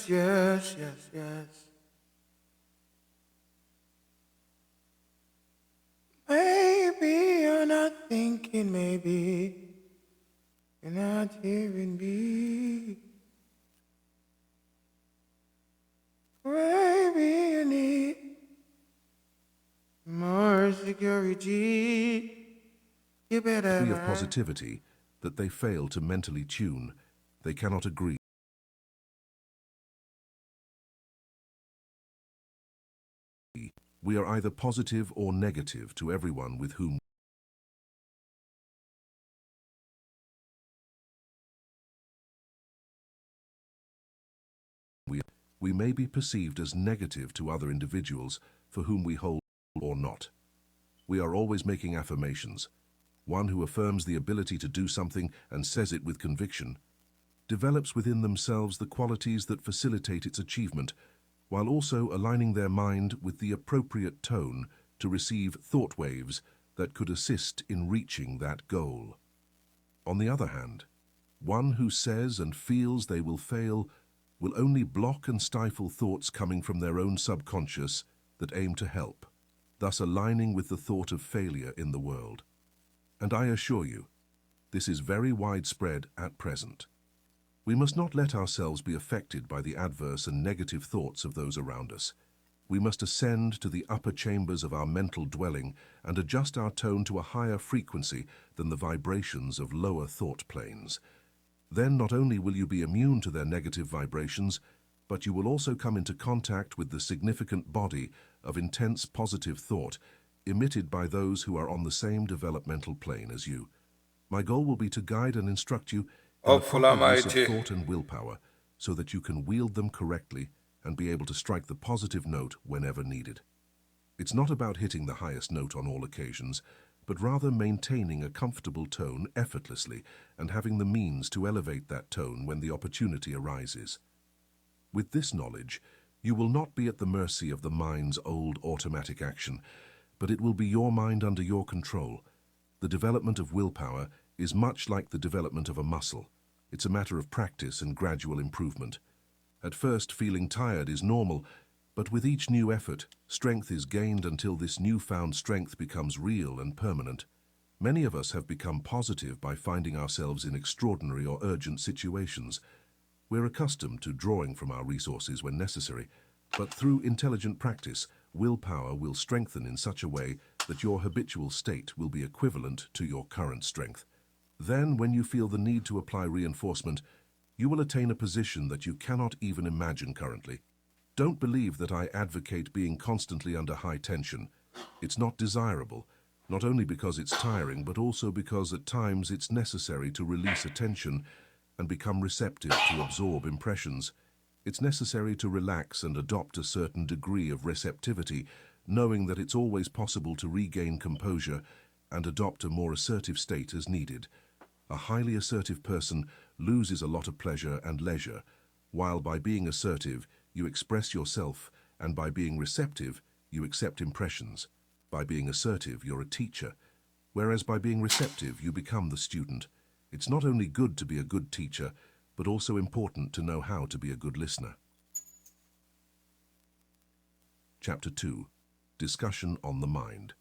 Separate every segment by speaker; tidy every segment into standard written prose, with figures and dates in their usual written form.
Speaker 1: yes, yes, yes, yes. Maybe you're not thinking, maybe you're not hearing me. Maybe you need more security. You better
Speaker 2: Degree of
Speaker 1: learn.
Speaker 2: positivity that they fail to mentally tune, they cannot agree. We are either positive or negative to everyone with whom we may be perceived as negative to other individuals for whom we hold or not. We are always making affirmations. One who affirms the ability to do something and says it with conviction develops within themselves the qualities that facilitate its achievement, while also aligning their mind with the appropriate tone to receive thought waves that could assist in reaching that goal. On the other hand, one who says and feels they will fail will only block and stifle thoughts coming from their own subconscious that aim to help, thus aligning with the thought of failure in the world. And I assure you, this is very widespread at present. We must not let ourselves be affected by the adverse and negative thoughts of those around us. We must ascend to the upper chambers of our mental dwelling and adjust our tone to a higher frequency than the vibrations of lower thought planes. Then not only will you be immune to their negative vibrations, but you will also come into contact with the significant body of intense positive thought emitted by those who are on the same developmental plane as you. My goal will be to guide and instruct you in the
Speaker 1: Hopeful
Speaker 2: proper use of
Speaker 1: Almighty.
Speaker 2: thought and willpower so that you can wield them correctly and be able to strike the positive note whenever needed. It's not about hitting the highest note on all occasions, but rather maintaining a comfortable tone effortlessly and having the means to elevate that tone when the opportunity arises. With this knowledge, you will not be at the mercy of the mind's old automatic action, but it will be your mind under your control. The development of willpower is much like the development of a muscle. It's a matter of practice and gradual improvement. At first, feeling tired is normal, but with each new effort, strength is gained until this newfound strength becomes real and permanent. Many of us have become positive by finding ourselves in extraordinary or urgent situations. We're accustomed to drawing from our resources when necessary, but through intelligent practice, willpower will strengthen in such a way that your habitual state will be equivalent to your current strength. Then, when you feel the need to apply reinforcement, you will attain a position that you cannot even imagine currently. Don't believe that I advocate being constantly under high tension. It's not desirable, not only because it's tiring, but also because at times it's necessary to release attention and become receptive to absorb impressions. It's necessary to relax and adopt a certain degree of receptivity, knowing that it's always possible to regain composure and adopt a more assertive state as needed. A highly assertive person loses a lot of pleasure and leisure, while by being assertive, you express yourself, and by being receptive, you accept impressions. By being assertive, you're a teacher, whereas by being receptive, you become the student. It's not only good to be a good teacher, but also important to know how to be a good listener. Chapter 2. Discussion on the Mind.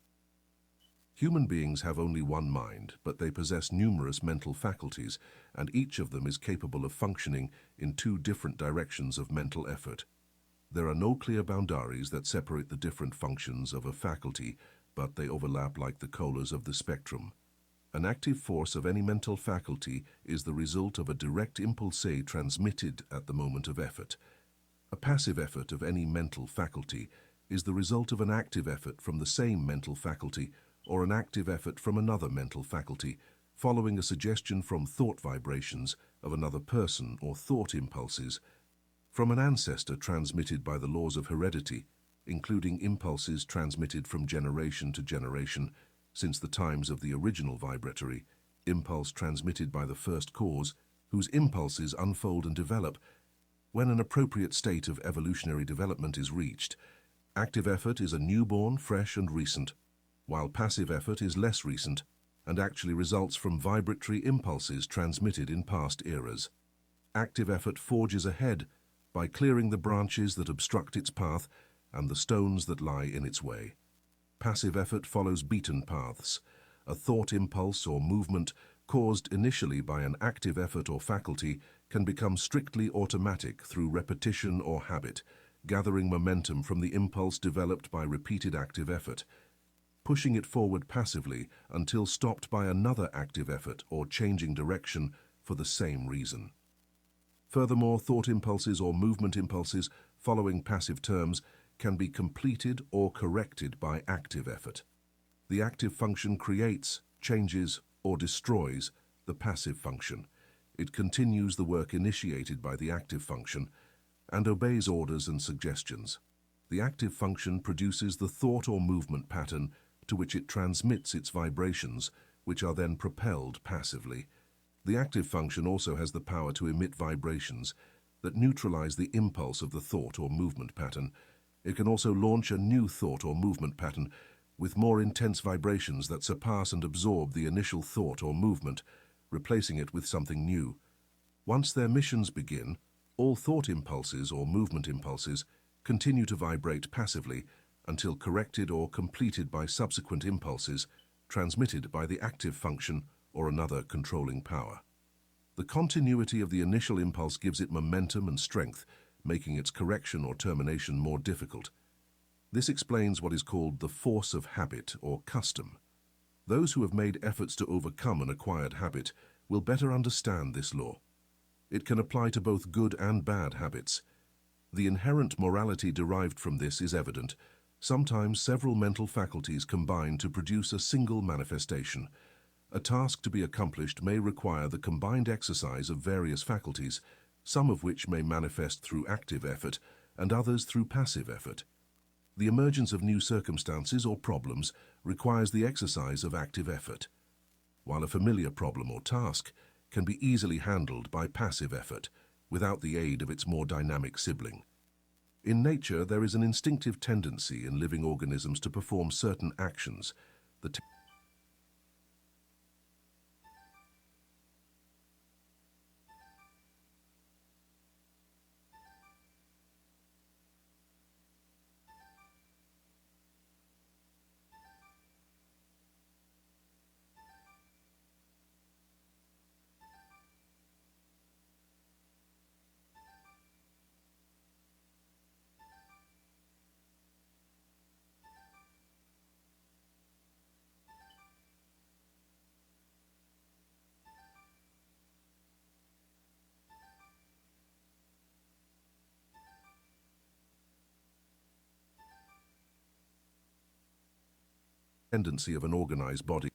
Speaker 2: Human beings have only one mind, but they possess numerous mental faculties, and each of them is capable of functioning in two different directions of mental effort. There are no clear boundaries that separate the different functions of a faculty, but they overlap like the colors of the spectrum. An active force of any mental faculty is the result of a direct impulse transmitted at the moment of effort. A passive effort of any mental faculty is the result of an active effort from the same mental faculty or an active effort from another mental faculty, following a suggestion from thought vibrations of another person or thought impulses from an ancestor transmitted by the laws of heredity, including impulses transmitted from generation to generation since the times of the original vibratory, impulse transmitted by the first cause, whose impulses unfold and develop when an appropriate state of evolutionary development is reached. Active effort is a newborn, fresh and recent, while passive effort is less recent and actually results from vibratory impulses transmitted in past eras. Active effort forges ahead, by clearing the branches that obstruct its path and the stones that lie in its way. Passive effort follows beaten paths. A thought impulse or movement caused initially by an active effort or faculty can become strictly automatic through repetition or habit, gathering momentum from the impulse developed by repeated active effort, pushing it forward passively until stopped by another active effort or changing direction for the same reason. Furthermore, thought impulses or movement impulses following passive terms can be completed or corrected by active effort. The active function creates, changes, or destroys the passive function. It continues the work initiated by the active function and obeys orders and suggestions. The active function produces the thought or movement pattern to which it transmits its vibrations, which are then propelled passively. The active function also has the power to emit vibrations that neutralize the impulse of the thought or movement pattern. It can also launch a new thought or movement pattern with more intense vibrations that surpass and absorb the initial thought or movement, replacing it with something new. Once their missions begin, all thought impulses or movement impulses continue to vibrate passively until corrected or completed by subsequent impulses transmitted by the active function or another controlling power. The continuity of the initial impulse gives it momentum and strength, making its correction or termination more difficult. This explains what is called the force of habit or custom. Those who have made efforts to overcome an acquired habit will better understand this law. It can apply to both good and bad habits. The inherent morality derived from this is evident. Sometimes several mental faculties combine to produce a single manifestation. A task to be accomplished may require the combined exercise of various faculties, some of which may manifest through active effort and others through passive effort. The emergence of new circumstances or problems requires the exercise of active effort, while a familiar problem or task can be easily handled by passive effort without the aid of its more dynamic sibling. In nature, there is an instinctive tendency in living organisms to perform certain actions. The tendency of an organized body.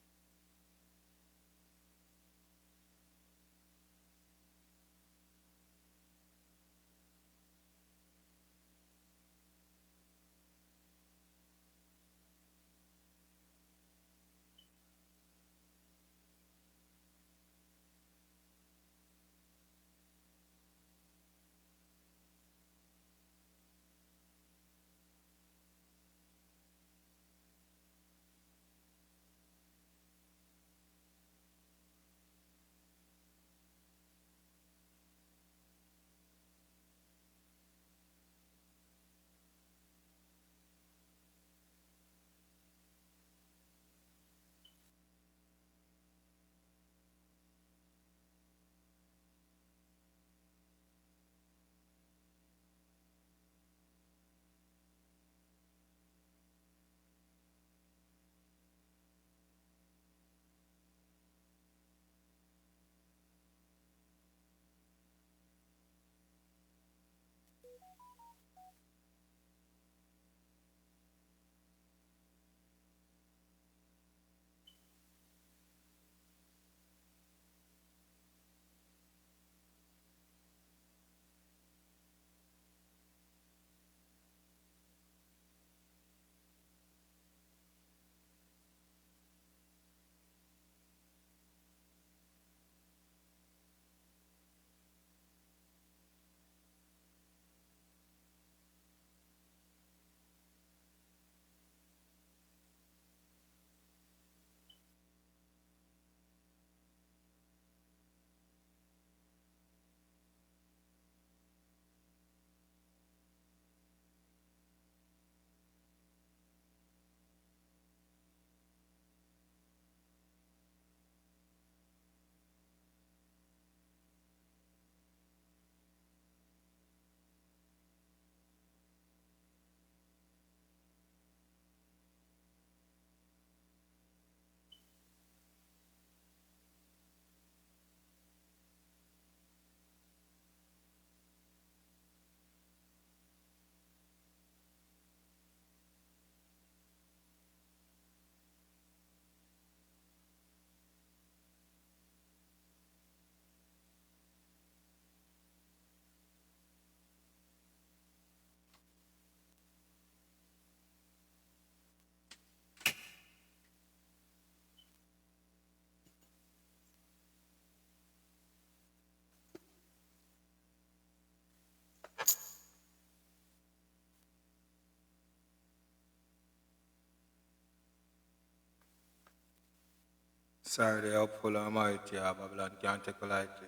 Speaker 1: Sorry, they are full of mighty, Babylon can't take a lightly.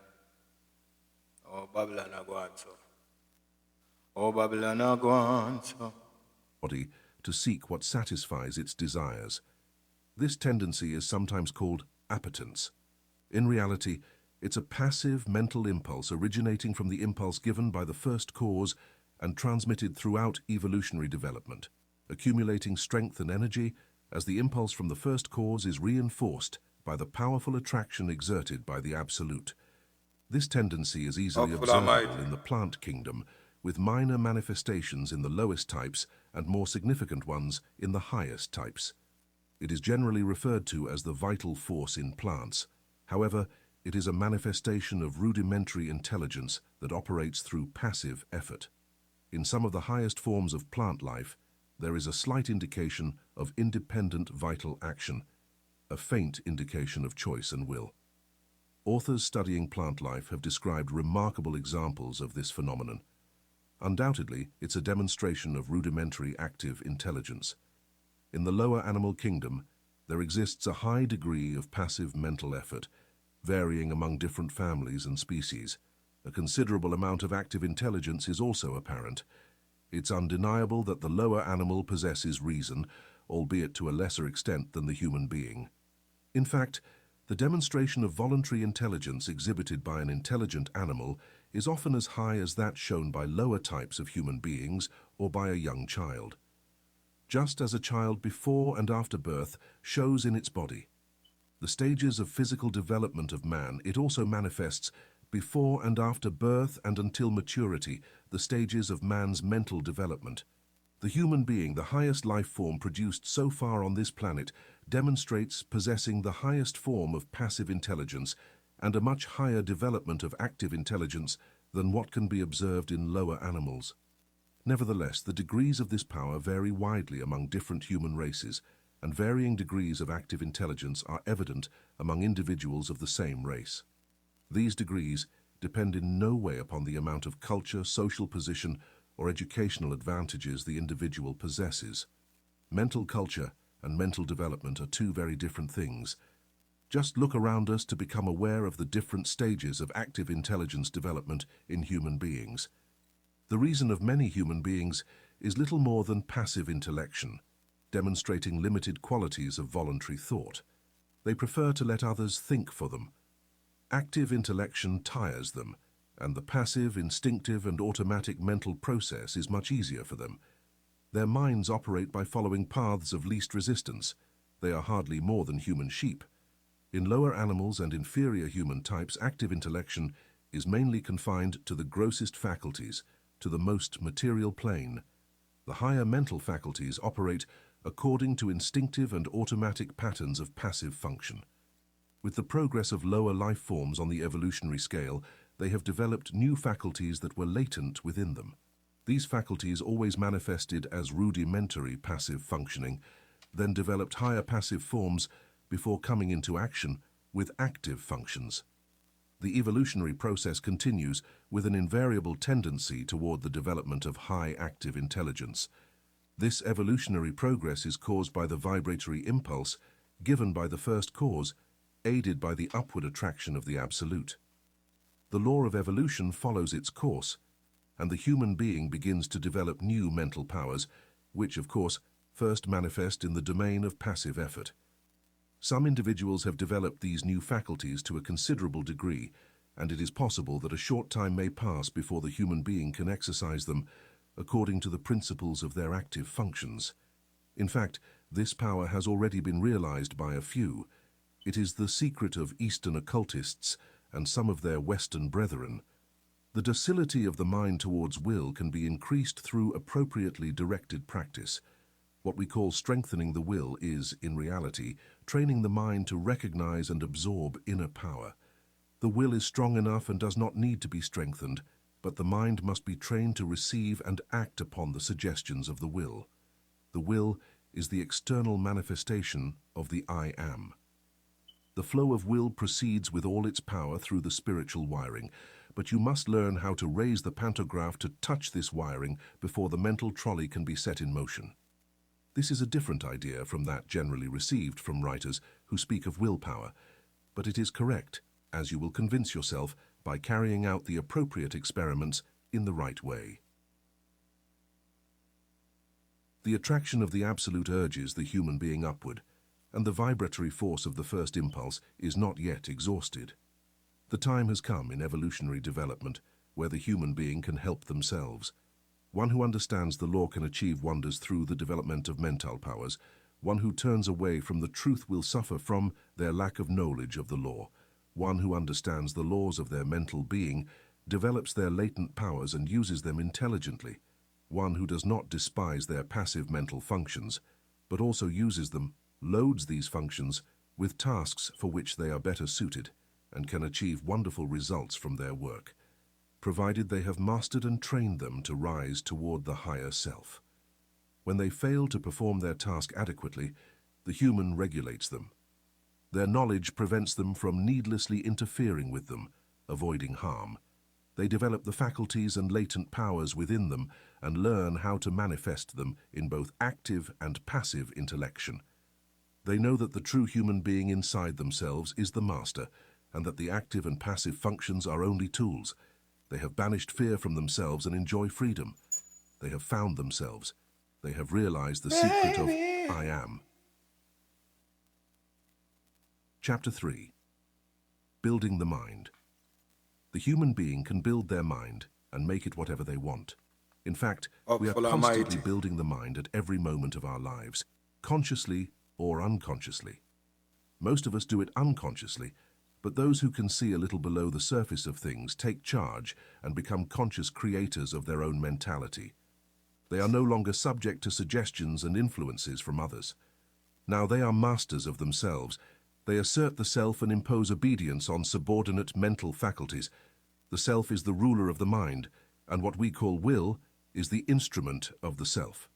Speaker 1: Oh, Babylon are going so. Oh, Babylon are going so.
Speaker 2: Body to seek what satisfies its desires. This tendency is sometimes called appetence. In reality, it's a passive mental impulse originating from the impulse given by the first cause and transmitted throughout evolutionary development, accumulating strength and energy as the impulse from the first cause is reinforced by the powerful attraction exerted by the Absolute. This tendency is easily
Speaker 1: Full of
Speaker 2: observable
Speaker 1: mighty.
Speaker 2: in the plant kingdom, with minor manifestations in the lowest types and more significant ones in the highest types. It is generally referred to as the vital force in plants. However, it is a manifestation of rudimentary intelligence that operates through passive effort. In some of the highest forms of plant life, there is a slight indication of independent vital action, a faint indication of choice and will. Authors studying plant life have described remarkable examples of this phenomenon. Undoubtedly, it's a demonstration of rudimentary active intelligence. In the lower animal kingdom, there exists a high degree of passive mental effort, varying among different families and species. A considerable amount of active intelligence is also apparent. It's undeniable that the lower animal possesses reason, albeit to a lesser extent than the human being. In fact, the demonstration of voluntary intelligence exhibited by an intelligent animal is often as high as that shown by lower types of human beings or by a young child. Just as a child before and after birth shows in its body the stages of physical development of man, it also manifests before and after birth and until maturity the stages of man's mental development. The human being, the highest life form produced so far on this planet, demonstrates possessing the highest form of passive intelligence and a much higher development of active intelligence than what can be observed in lower animals. Nevertheless, the degrees of this power vary widely among different human races, and varying degrees of active intelligence are evident among individuals of the same race. These degrees depend in no way upon the amount of culture, social position, or educational advantages the individual possesses. Mental culture and mental development are two very different things. Just look around us to become aware of the different stages of active intelligence development in human beings. The reason of many human beings is little more than passive intellection, demonstrating limited qualities of voluntary thought. They prefer to let others think for them. Active intellection tires them, and the passive, instinctive, and automatic mental process is much easier for them. Their minds operate by following paths of least resistance. They are hardly more than human sheep. In lower animals and inferior human types, active intellection is mainly confined to the grossest faculties, to the most material plane. The higher mental faculties operate according to instinctive and automatic patterns of passive function. With the progress of lower life forms on the evolutionary scale, they have developed new faculties that were latent within them. These faculties always manifested as rudimentary passive functioning, then developed higher passive forms before coming into action with active functions. The evolutionary process continues with an invariable tendency toward the development of high active intelligence. This evolutionary progress is caused by the vibratory impulse given by the first cause, aided by the upward attraction of the Absolute. The law of evolution follows its course, and the human being begins to develop new mental powers, which, of course, first manifest in the domain of passive effort. Some individuals have developed these new faculties to a considerable degree, and it is possible that a short time may pass before the human being can exercise them according to the principles of their active functions. In fact, this power has already been realized by a few. It is the secret of Eastern occultists and some of their Western brethren. The docility of the mind towards will can be increased through appropriately directed practice. What we call strengthening the will is, in reality, training the mind to recognize and absorb inner power. The will is strong enough and does not need to be strengthened, but the mind must be trained to receive and act upon the suggestions of the will. The will is the external manifestation of the I Am. The flow of will proceeds with all its power through the spiritual wiring, but you must learn how to raise the pantograph to touch this wiring before the mental trolley can be set in motion. This is a different idea from that generally received from writers who speak of willpower. but it is correct, as you will convince yourself by carrying out the appropriate experiments in the right way. The attraction of the absolute urges the human being upward, and the vibratory force of the first impulse is not yet exhausted. The time has come in evolutionary development where the human being can help themselves. One who understands the law can achieve wonders through the development of mental powers. One who turns away from the truth will suffer from their lack of knowledge of the law. One who understands the laws of their mental being develops their latent powers and uses them intelligently. One who does not despise their passive mental functions, but also uses them, loads these functions with tasks for which they are better suited and can achieve wonderful results from their work, provided they have mastered and trained them to rise toward the higher self. When they fail to perform their task adequately, the human regulates them. Their knowledge prevents them from needlessly interfering with them, avoiding harm. They develop the faculties and latent powers within them and learn how to manifest them in both active and passive intellection. They know that the true human being inside themselves is the master, and that the active and passive functions are only tools. They have banished fear from themselves and enjoy freedom. They have found themselves. They have realized the secret of I am. Chapter 3. Building the Mind. The human being can build their mind and make it whatever they want. In fact, we are constantly building the mind at every moment of our lives, consciously or unconsciously. Most of us do it unconsciously, but those who can see a little below the surface of things take charge and become conscious creators of their own mentality. They are no longer subject to suggestions and influences from others. Now they are masters of themselves. They assert the self and impose obedience on subordinate mental faculties. The self is the ruler of the mind, and what we call will is the instrument of the self.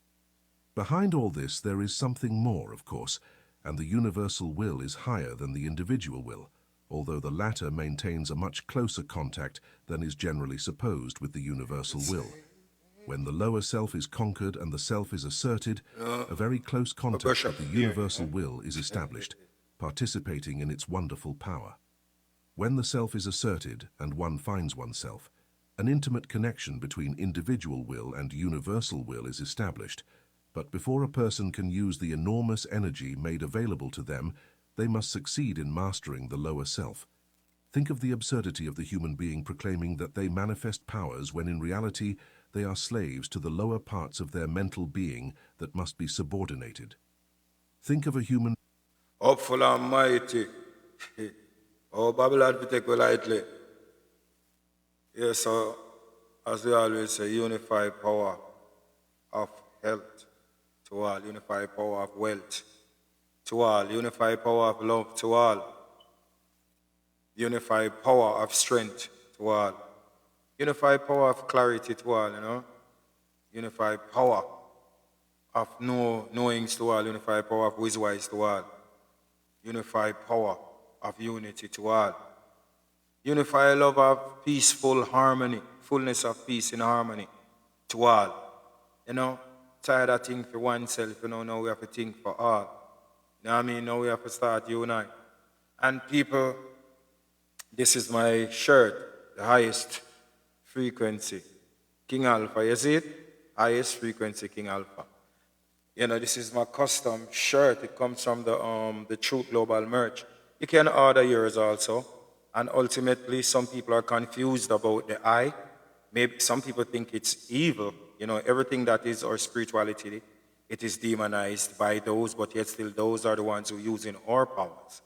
Speaker 2: Behind all this there is something more, of course, and the universal will is higher than the individual will, although the latter maintains a much closer contact than is generally supposed with the universal will. When the lower self is conquered and the self is asserted, a very close contact with the universal will is established, participating in its wonderful power. When the self is asserted and one finds oneself, an intimate connection between individual will and universal will is established. But before a person can use the enormous energy made available to them, they must succeed in mastering the lower self. Think of the absurdity of the human being proclaiming that they manifest powers when in reality they are slaves to the lower parts of their mental being that must be subordinated. Think of a human
Speaker 1: Hopeful and mighty. Oh, Babylon, we take it lightly. Yes, so as we always say, unified power of health to all, unified power of wealth to all, unified power of love to all, unified power of strength to all, unified power of clarity to all, unified power of knowings to all, unified power of wisdom to all, unified power of unity to all, unified love of peaceful harmony, fullness of peace in harmony to all. Tired of thinking for oneself, now we have to think for all. Now we have to start unite. And people, this is my shirt, the highest frequency, King Alpha, you see it? Highest frequency, King Alpha. This is my custom shirt. It comes from the True Global merch. You can order yours also. And ultimately, some people are confused about the I. Maybe some people think it's evil. Everything that is our spirituality, it is demonized by those, but yet still those are the ones who are using our powers.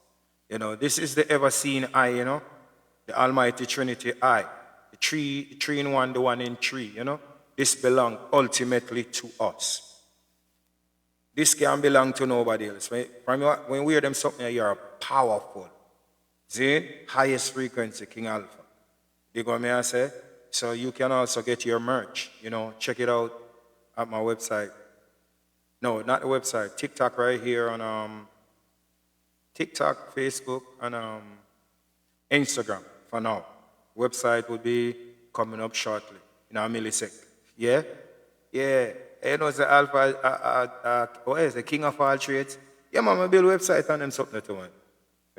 Speaker 1: This is the ever-seen I, the Almighty Trinity I. The three in one, the one in three, This belongs ultimately to us. This can't belong to nobody else. When we wear them something, you're powerful. See? Highest frequency, King Alpha. You go me and say? So you can also get your merch, check it out at my website. No, not the website. TikTok right here on TikTok, Facebook, and Instagram for now. Website will be coming up shortly in a millisecond. Yeah? Yeah. It's the Alpha, what is the King of all trades? Yeah, man, I build a website on them something to one.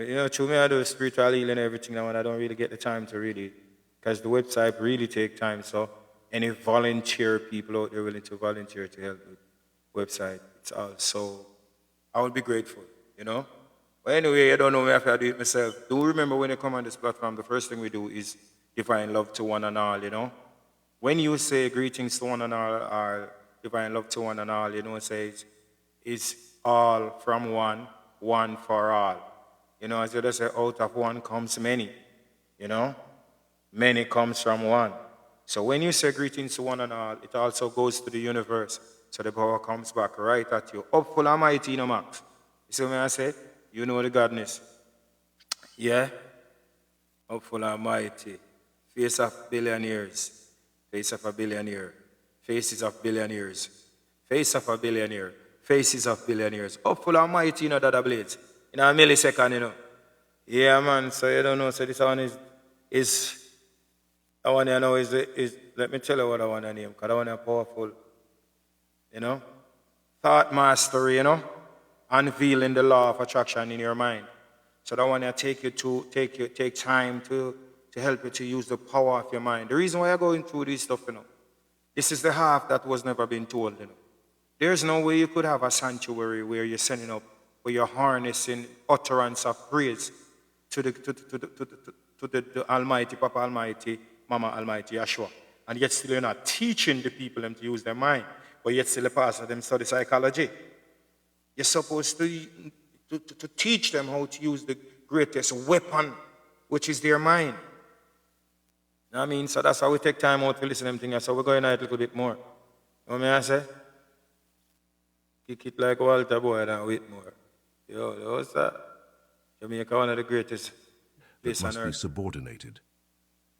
Speaker 1: You know, through me, I do spiritual healing and everything now, and I don't really get the time to read it because the website really take time. So, any volunteer people out there willing to volunteer to help with website, it's also, I would be grateful, you know. But anyway, you don't know me if I do it myself. Do remember when you come on this platform, the first thing we do is divine love to one and all, you know. When you say greetings to one and all, or divine love to one and all, you know, it says, it's all from one, one for all. You know, as you just say, out of one comes many, you know. Many comes from one. So when you say greetings to one and all, it also goes to the universe. So the power comes back right at you. Upful Almighty, you know, Max. You see what I say? You know the godness. Yeah? Upful Almighty. Face of billionaires. Face of a billionaire. Faces of billionaires. Face of a billionaire. Faces of billionaires. Upful Almighty, you know that blades. In a millisecond, you know. Yeah, man. So you don't know. So this one is I want to know is let me tell you what I want to name, because I want to powerful, you know, thought mastery, you know, unveiling the law of attraction in your mind. So that want to take time to help you to use the power of your mind. The reason why you're going through this stuff, you know, this is the half that was never been told, you know. There's no way you could have a sanctuary where you're sending up, where you're harnessing utterance of praise to the Almighty, Papa Almighty, Mama Almighty, Yeshua. And yet still you're not teaching the people them to use their mind, but yet still the pastor them study psychology. You're supposed to teach them how to use the greatest weapon, which is their mind. You know what I mean? So that's how we take time out to listen to them things. So we're going at it a little bit more. You know what I say? Kick it like Walter Boyd and Whitmore. Yo, what's that? Jamaica, one of the greatest places on
Speaker 2: That must be
Speaker 1: earth.
Speaker 2: subordinated.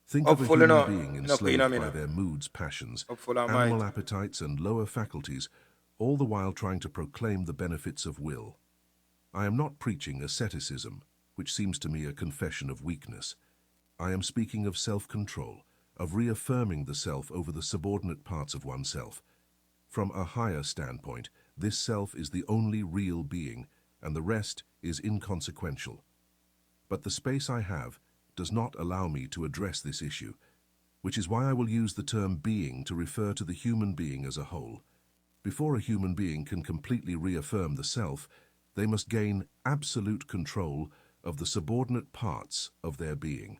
Speaker 2: Think of a human being enslaved by their moods, passions, animal appetites, and lower faculties, all the while trying to proclaim the benefits of will. I am not preaching asceticism, which seems to me a confession of weakness. I am speaking of self-control, of reaffirming the self over the subordinate parts of oneself. From a higher standpoint, this self is the only real being, and the rest is inconsequential. But the space I have does not allow me to address this issue, which is why I will use the term being to refer to the human being as a whole. Before a human being can completely reaffirm the self, they must gain absolute control of the subordinate parts of their being.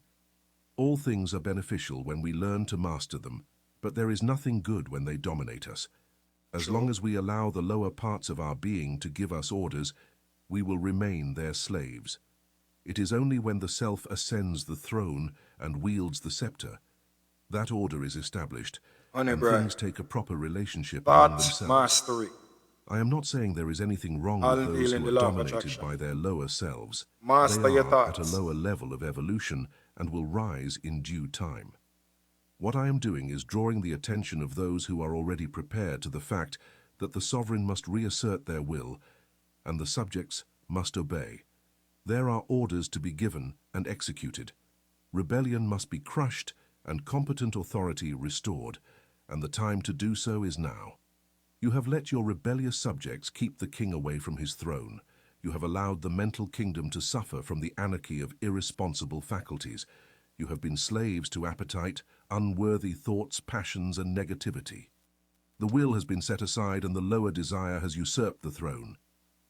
Speaker 2: All things are beneficial when we learn to master them, but there is nothing good when they dominate us. As long as we allow the lower parts of our being to give us orders, we will remain their slaves. It is only when the self ascends the throne and wields the scepter that order is established, and things take a proper relationship among themselves.
Speaker 1: Mastery.
Speaker 2: I am not saying there is anything wrong with those who are dominated by their lower selves.
Speaker 1: Master
Speaker 2: They
Speaker 1: your
Speaker 2: are at
Speaker 1: thoughts.
Speaker 2: a lower level of evolution and will rise in due time. What I am doing is drawing the attention of those who are already prepared to the fact that the sovereign must reassert their will and the subjects must obey. There are orders to be given and executed. Rebellion must be crushed and competent authority restored, and the time to do so is now. You have let your rebellious subjects keep the king away from his throne. You have allowed the mental kingdom to suffer from the anarchy of irresponsible faculties. You have been slaves to appetite, unworthy thoughts, passions, and negativity. The will has been set aside and the lower desire has usurped the throne.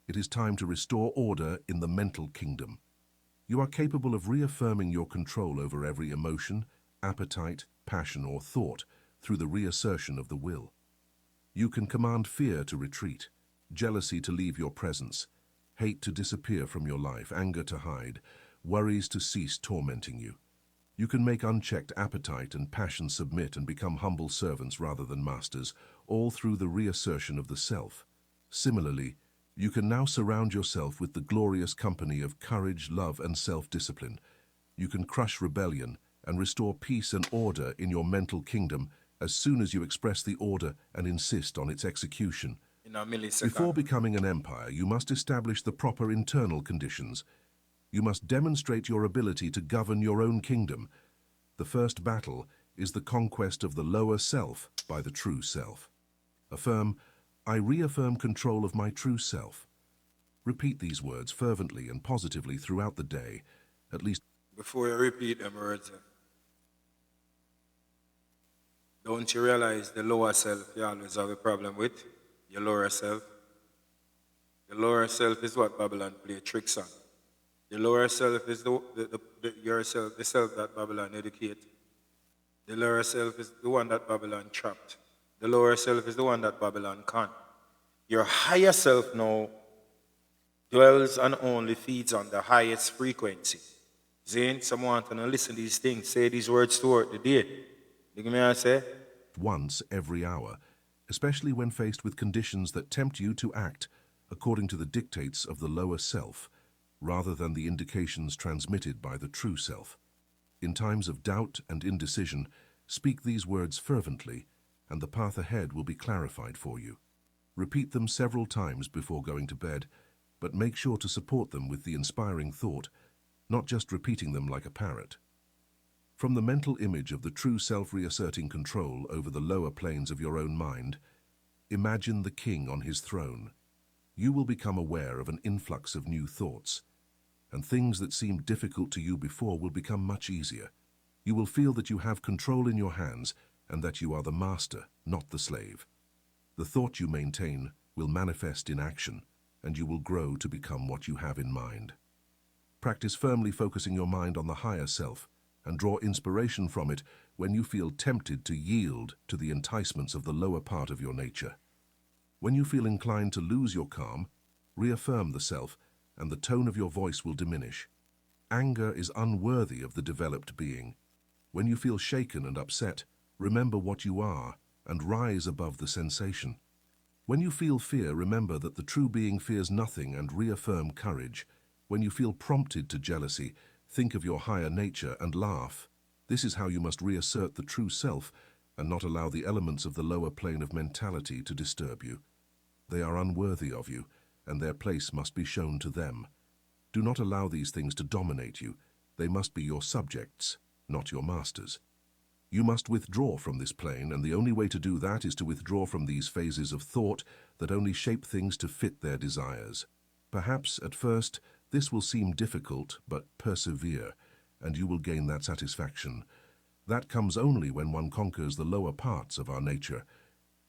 Speaker 2: It is time to restore order in the mental kingdom. You are capable of reaffirming your control over every emotion, appetite, passion, or thought through the reassertion of the will. You can command fear to retreat, jealousy to leave your presence, hate to disappear from your life, anger to hide, worries to cease tormenting you. You can make unchecked appetite and passion submit and become humble servants rather than masters, all through the reassertion of the self. Similarly, you can now surround yourself with the glorious company of courage, love, and self-discipline. You can crush rebellion and restore peace and order in your mental kingdom as soon as you express the order and insist on its execution.
Speaker 1: In a millisecond.
Speaker 2: Before becoming an empire, you must establish the proper internal conditions. You must demonstrate your ability to govern your own kingdom. The first battle is the conquest of the lower self by the true self. Affirm, I reaffirm control of my true self. Repeat these words fervently and positively throughout the day, at least.
Speaker 1: Before you repeat them words, don't you realize the lower self you always have a problem with? Your lower self. The lower self is what Babylon play tricks on. The lower self is yourself, the self that Babylon educate. The lower self is the one that Babylon trapped. The lower self is the one that Babylon con. Your higher self now dwells and only feeds on the highest frequency. Zane, someone want to listen to these things, say these words throughout the day. You get me I say?
Speaker 2: Once every hour, especially when faced with conditions that tempt you to act according to the dictates of the lower self, rather than the indications transmitted by the true self. In times of doubt and indecision, speak these words fervently, and the path ahead will be clarified for you. Repeat them several times before going to bed, but make sure to support them with the inspiring thought, not just repeating them like a parrot. From the mental image of the true self reasserting control over the lower planes of your own mind, imagine the king on his throne. You will become aware of an influx of new thoughts, and things that seemed difficult to you before will become much easier. You will feel that you have control in your hands and that you are the master, not the slave. The thought you maintain will manifest in action, and you will grow to become what you have in mind. Practice firmly focusing your mind on the higher self and draw inspiration from it when you feel tempted to yield to the enticements of the lower part of your nature. When you feel inclined to lose your calm, reaffirm the self, and the tone of your voice will diminish. Anger is unworthy of the developed being. When you feel shaken and upset, remember what you are and rise above the sensation. When you feel fear, remember that the true being fears nothing and reaffirm courage. When you feel prompted to jealousy, think of your higher nature and laugh. This is how you must reassert the true self and not allow the elements of the lower plane of mentality to disturb you. They are unworthy of you, and their place must be shown to them. Do not allow these things to dominate you. They must be your subjects, not your masters. You must withdraw from this plane, and the only way to do that is to withdraw from these phases of thought that only shape things to fit their desires. Perhaps, at first, this will seem difficult, but persevere, and you will gain that satisfaction. That comes only when one conquers the lower parts of our nature.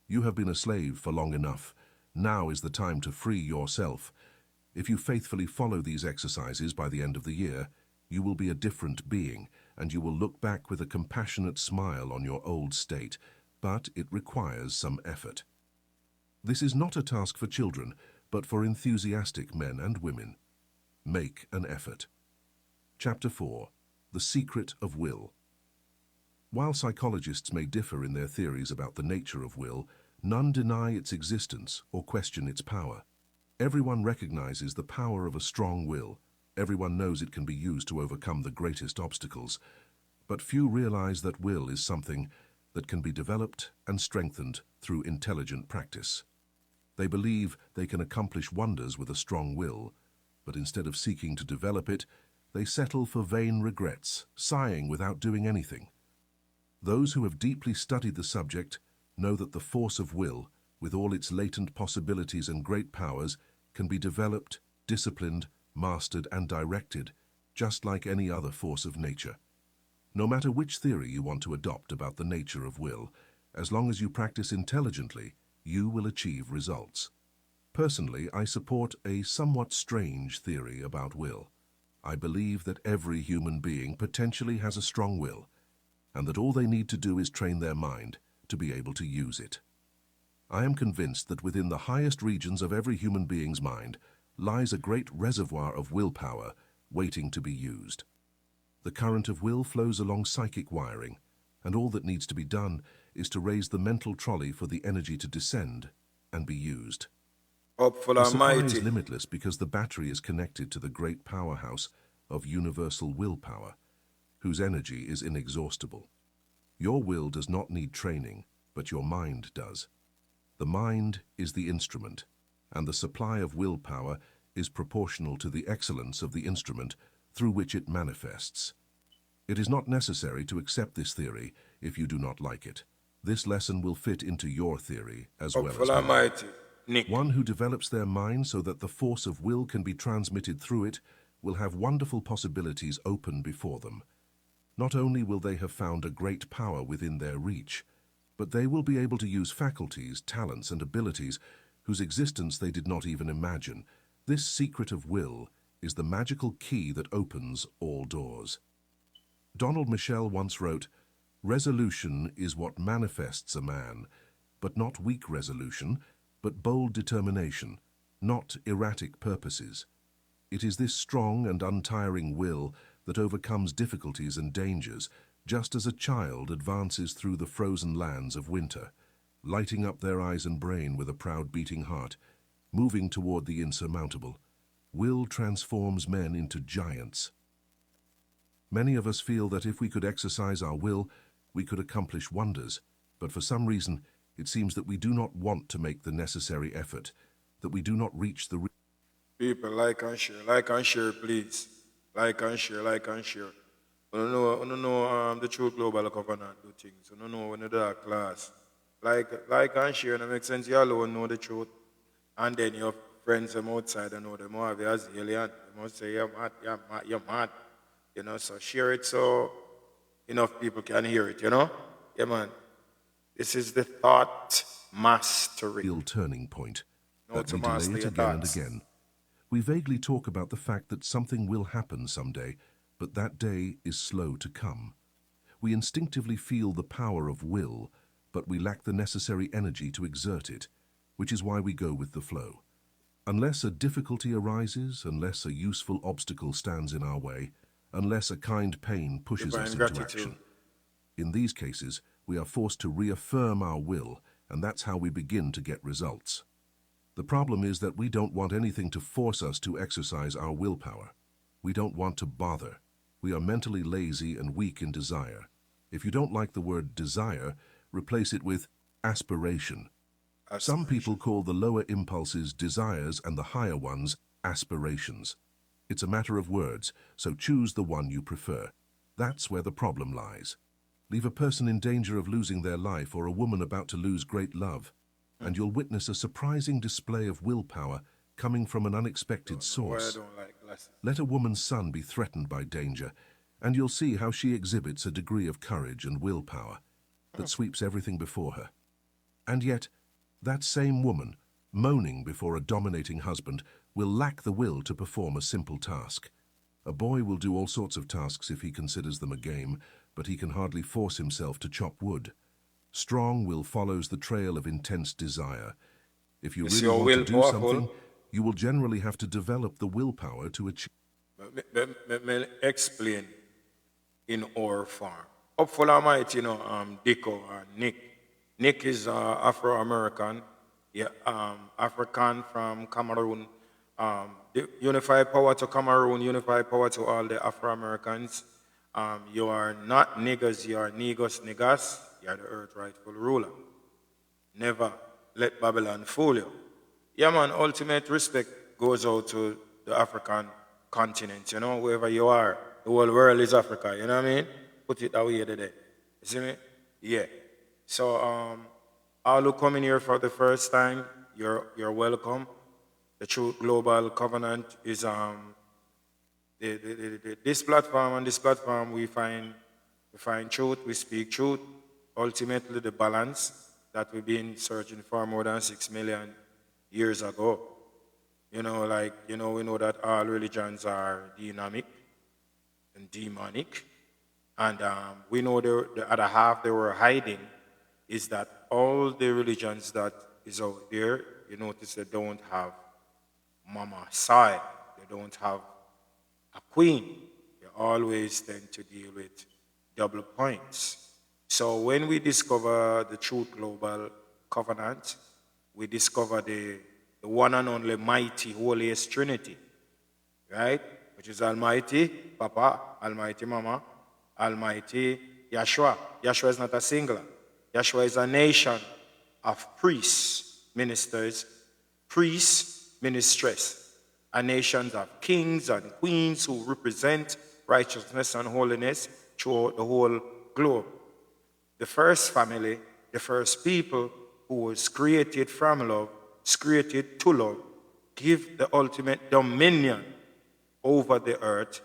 Speaker 2: You have been a slave for long enough. Now is the time to free yourself. If you faithfully follow these exercises by the end of the year, you will be a different being, and you will look back with a compassionate smile on your old state, but it requires some effort. This is not a task for children, but for enthusiastic men and women. Make an effort. Chapter 4. The Secret of Will. While psychologists may differ in their theories about the nature of will, none deny its existence or question its power. Everyone recognizes the power of a strong will. Everyone knows it can be used to overcome the greatest obstacles. But few realize that will is something that can be developed and strengthened through intelligent practice. They believe they can accomplish wonders with a strong will, but instead of seeking to develop it, they settle for vain regrets, sighing without doing anything. Those who have deeply studied the subject know that the force of will, with all its latent possibilities and great powers, can be developed, disciplined, mastered, and directed, just like any other force of nature. No matter which theory you want to adopt about the nature of will, as long as you practice intelligently, you will achieve results. Personally, I support a somewhat strange theory about will. I believe that every human being potentially has a strong will, and that all they need to do is train their mind to be able to use it. I am convinced that within the highest regions of every human being's mind lies a great reservoir of willpower waiting to be used. The current of will flows along psychic wiring, and all that needs to be done is to raise the mental trolley for the energy to descend and be used.
Speaker 1: Hopeful
Speaker 2: The supply
Speaker 1: Almighty.
Speaker 2: is limitless because the battery is connected to the great powerhouse of universal willpower, whose energy is inexhaustible. Your will does not need training, but your mind does. The mind is the instrument, and the supply of willpower is proportional to the excellence of the instrument through which it manifests. It is not necessary to accept this theory if you do not like it. This lesson will fit into your theory as well as
Speaker 1: Hopeful
Speaker 2: mine.
Speaker 1: Almighty. Nick.
Speaker 2: One who develops their mind so that the force of will can be transmitted through it will have wonderful possibilities open before them. Not only will they have found a great power within their reach, but they will be able to use faculties, talents, and abilities whose existence they did not even imagine. This secret of will is the magical key that opens all doors. Donald Michel once wrote, "Resolution is what manifests a man, but not weak resolution, but bold determination, not erratic purposes. It is this strong and untiring will that overcomes difficulties and dangers, just as a child advances through the frozen lands of winter, lighting up their eyes and brain with a proud beating heart, moving toward the insurmountable. Will transforms men into giants." Many of us feel that if we could exercise our will, we could accomplish wonders, but for some reason, it seems that we do not want to make the necessary effort, that we do not reach the
Speaker 1: People, like and share, please. Like and share, like and share. I don't know the Truth Global Covenant do things. I don't know when you do a class. Like and share, and it makes sense you alone know the truth. And then your friends them outside and know them more of you as alien. They must say, you're mad, you're mad, you're mad. You know, so share it so enough people can hear it, you know? Yeah, man. This is the thought mastery.
Speaker 2: real turning point,
Speaker 1: No,
Speaker 2: that
Speaker 1: to
Speaker 2: we delay
Speaker 1: master
Speaker 2: it
Speaker 1: your
Speaker 2: again and
Speaker 1: thoughts.
Speaker 2: again. We vaguely talk about the fact that something will happen someday, but that day is slow to come. We instinctively feel the power of will, but we lack the necessary energy to exert it, which is why we go with the flow. Unless a difficulty arises, unless a useful obstacle stands in our way, unless a kind pain pushes us
Speaker 1: Divine
Speaker 2: into
Speaker 1: gratitude.
Speaker 2: action. In these cases, we are forced to reaffirm our will, and that's how we begin to get results. The problem is that we don't want anything to force us to exercise our willpower. We don't want to bother. We are mentally lazy and weak in desire. If you don't like the word desire, replace it with aspiration. Some people call the lower impulses desires and the higher ones aspirations. It's a matter of words, so choose the one you prefer. That's where the problem lies. Leave a person in danger of losing their life or a woman about to lose great love, and you'll witness a surprising display of willpower coming from an unexpected
Speaker 1: Why I
Speaker 2: source.
Speaker 1: don't like glasses.
Speaker 2: Let a woman's son be threatened by danger, and you'll see how she exhibits a degree of courage and willpower that sweeps everything before her. And yet, that same woman, moaning before a dominating husband, will lack the will to perform a simple task. A boy will do all sorts of tasks if he considers them a game, but he can hardly force himself to chop wood. Strong will follows the trail of intense desire. If you
Speaker 1: Is
Speaker 2: really
Speaker 1: your
Speaker 2: want to
Speaker 1: will
Speaker 2: do
Speaker 1: powerful?
Speaker 2: something, you will generally have to develop the willpower to achieve.
Speaker 1: Me explain in our form. Hopeful Almighty, Dico or Nick. Nick is Afro-American, yeah, African from Cameroon. The unified power to Cameroon, unified power to all the Afro-Americans. You are not niggers, you are niggas. You are the earth rightful ruler. Never let Babylon fool you. Yeah, man, ultimate respect goes out to the African continent, wherever you are. The whole world is Africa, you know what I mean? Put it that way today. You see me? Yeah. So, all who come in here for the first time, you're welcome. The Truth Global Covenant is this platform. On this platform, we find truth, we speak truth. Ultimately, the balance that we've been searching for more than 6 million years ago. We know that all religions are dynamic and demonic. And we know the other half they were hiding is that all the religions that is out there, you notice they don't have mama side. They don't have a queen. They always tend to deal with double points. So when we discover the Truth Global Covenant, we discover the one and only mighty holiest Trinity, right? Which is Almighty Papa, Almighty Mama, Almighty Yahshua. Yahshua is not a singular. Yahshua is a nation of priests, ministers, priests, ministresses, a nation of kings and queens who represent righteousness and holiness throughout the whole globe. The first family, the first people who was created from love is created to love, give the ultimate dominion over the earth.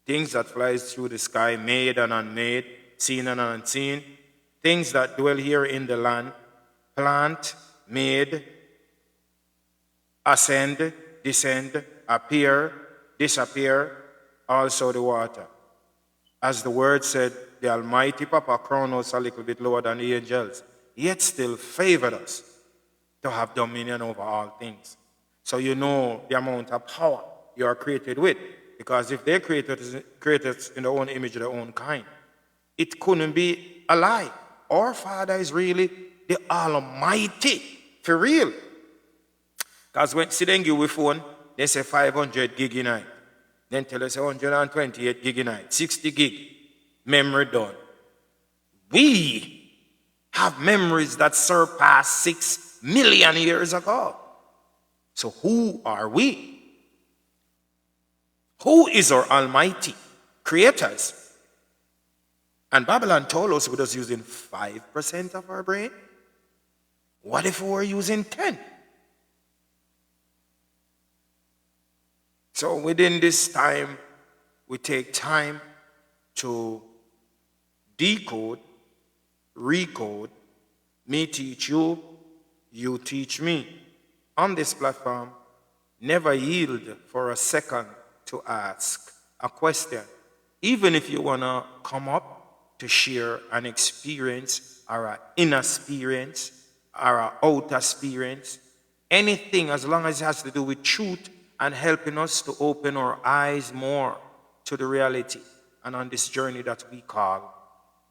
Speaker 1: Things that flies through the sky, made and unmade, seen and unseen. Things that dwell here in the land, plant, made, ascend, descend, appear, disappear, also the water. As the word said, the Almighty Papa crowned us a little bit lower than the angels, yet still favored us to have dominion over all things. So you know the amount of power you are created with. Because if they created us in their own image, their own kind, it couldn't be a lie. Our Father is really the Almighty, for real. Because when see them give we phone, they say 500 gig a night. Then tell us 128 gig a night, 60 gig, memory done. We have memories that surpass 6 million years ago. So who are we? Who is our Almighty creators? And Babylon told us we was using 5% of our brain. What if we were using 10? So within this time, we take time to decode, recode, me teach you, you teach me. On this platform, never yield for a second to ask a question. Even if you want to come up to share an experience or an inner experience or an outer experience, anything as long as it has to do with truth and helping us to open our eyes more to the reality and on this journey that we call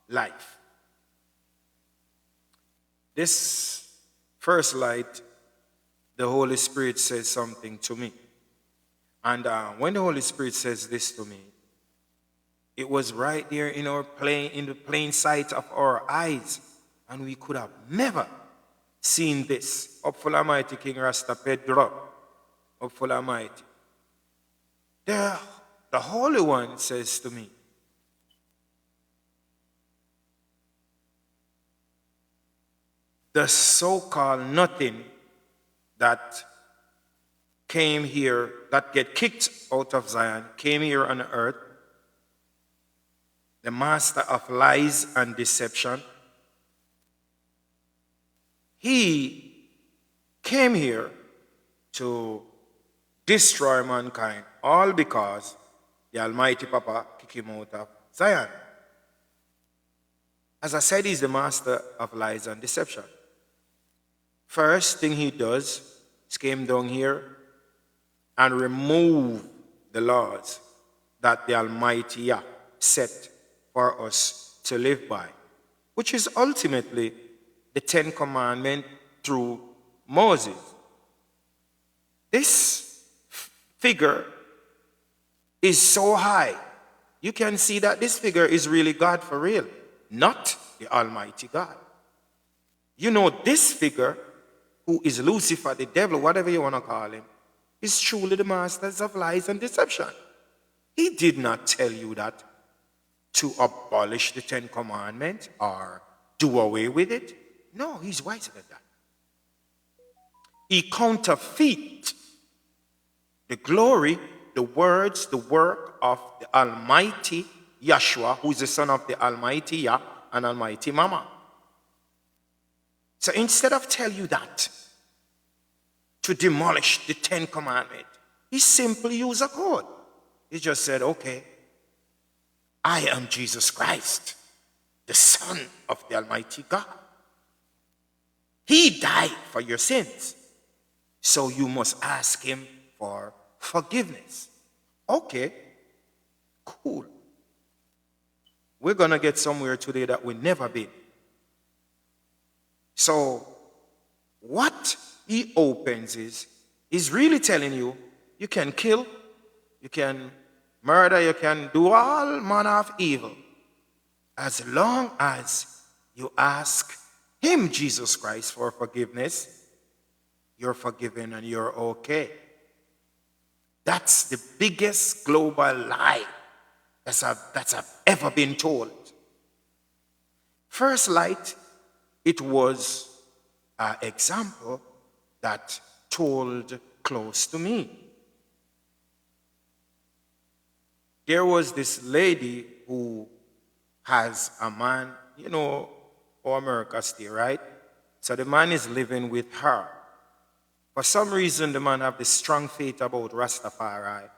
Speaker 1: life. This first light, the Holy Spirit says something to me. And when the Holy Spirit says this to me, it was right there in the plain sight of our eyes, and we could have never seen this. Upful Almighty King Rasta Pedro, Upful Almighty. The Holy One says to me, the so-called nothing that came here, that get kicked out of Zion, came here on earth, the master of lies and deception, he came here to destroy mankind, all because the Almighty Papa kicked him out of Zion. As I said, he's the master of lies and deception. First thing he does is came down here and remove the laws that the Almighty Yah set for us to live by, which is ultimately the 10 Commandments through Moses. This figure is so high, you can see that this figure is really God for real, not the Almighty God. You know, this figure, who is Lucifer, the devil, whatever you want to call him, is truly the masters of lies and deception. He did not tell you that to abolish the 10 Commandments or do away with it. No, he's wiser than that. He counterfeit the glory, the words, the work of the Almighty Yahshua, who is the son of the Almighty Yah and Almighty Mama. So instead of tell you that, to demolish the 10 Commandments, he simply used a code. He just said, okay, I am Jesus Christ, the Son of the Almighty God. He died for your sins, so you must ask him for forgiveness. Okay, cool. We're going to get somewhere today that we've never been. So, what he opens is, he's really telling you, you can kill, you can murder, you can do all manner of evil, as long as you ask him, Jesus Christ, for forgiveness. You're forgiven and you're okay. That's the biggest global lie that's ever been told. First light, it was an example that told close to me. There was this lady who has a man, you know, how America stay, right? So the man is living with her. For some reason, the man have this strong faith about Rastafari.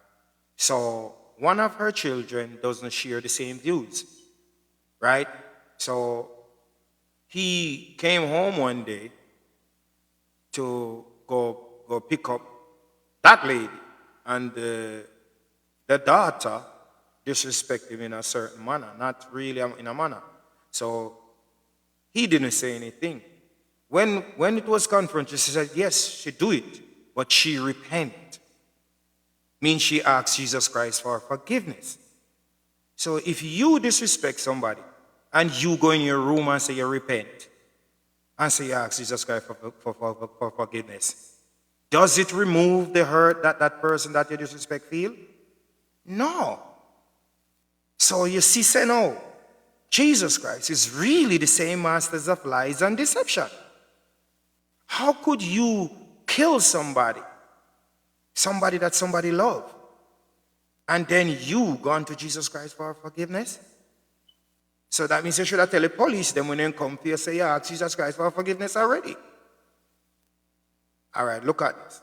Speaker 1: So one of her children doesn't share the same views, right? So he came home one day to go pick up that lady, and the daughter disrespected him in a certain manner, not really in a manner. So he didn't say anything. When it was confronted, she said, yes, she do it, but she repent. Means she asked Jesus Christ for forgiveness. So if you disrespect somebody and you go in your room and say you repent and say you ask Jesus Christ for forgiveness, does it remove the hurt that that person that you disrespect feel? No. So you see, say no. Jesus Christ is really the same masters of lies and deception. How could you kill somebody that somebody loved, and then you gone to Jesus Christ for forgiveness? So that means you should have tell the police them when they come here, say, yeah, ask Jesus Christ for forgiveness already. All right, look at this.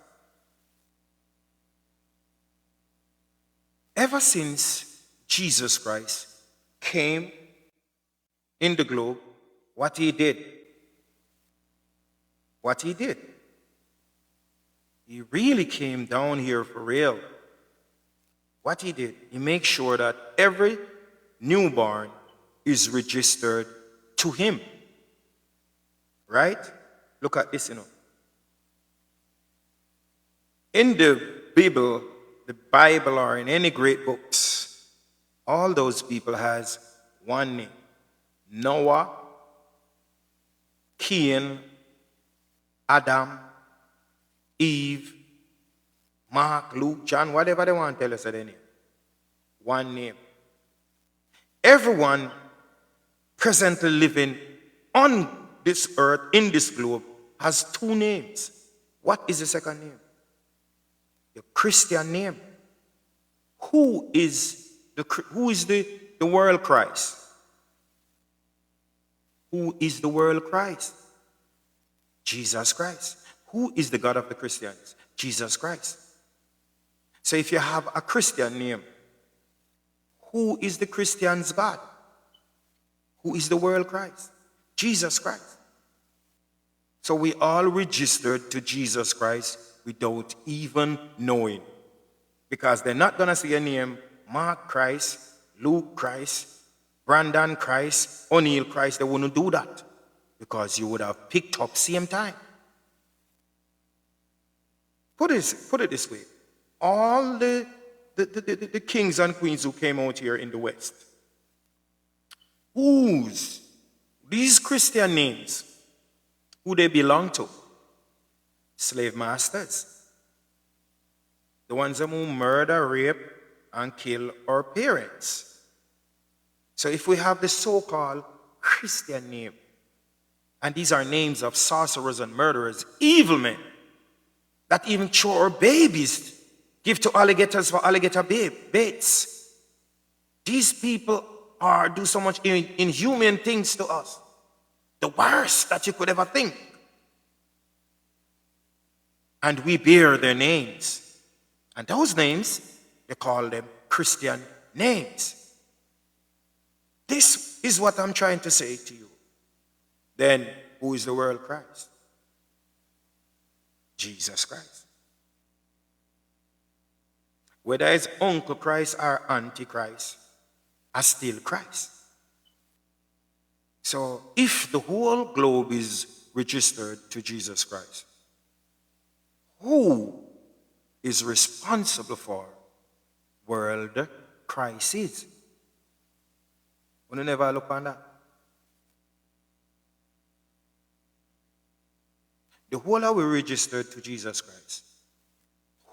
Speaker 1: Ever since Jesus Christ came in the globe, what he did, he really came down here for real. What he did, he made sure that every newborn is registered to him. Right? Look at this, In the Bible or in any great books, all those people has one name. Noah, Cain, Adam, Eve, Mark, Luke, John, whatever they want to tell us their name. One name. Everyone presently living on this earth, in this globe, has two names. What is the second name? The Christian name. Who is the world Christ? Who is the world Christ? Jesus Christ. Who is the God of the Christians? Jesus Christ. So if you have a Christian name, who is the Christian's God? Who is the world Christ? Jesus Christ. So we all registered to Jesus Christ without even knowing. Because they're not going to see a name, Mark Christ, Luke Christ, Brandon Christ, O'Neill Christ. They wouldn't do that. Because you would have picked up same time. Put it this way. All the kings and queens who came out here in the West, these Christian names, who they belong to? Slave masters. The ones who murder, rape, and kill our parents. So if we have the so-called Christian name, and these are names of sorcerers and murderers, evil men, that even throw our babies, give to alligators for alligator baits. These people do so much inhuman things to us. The worst that you could ever think. And we bear their names. And those names, they call them Christian names. This is what I'm trying to say to you. Then, who is the world Christ? Jesus Christ. Whether it's Uncle Christ or Antichrist, are still Christ. So if the whole globe is registered to Jesus Christ, who is responsible for world crisis? Want to never look on that? The whole are we registered to Jesus Christ.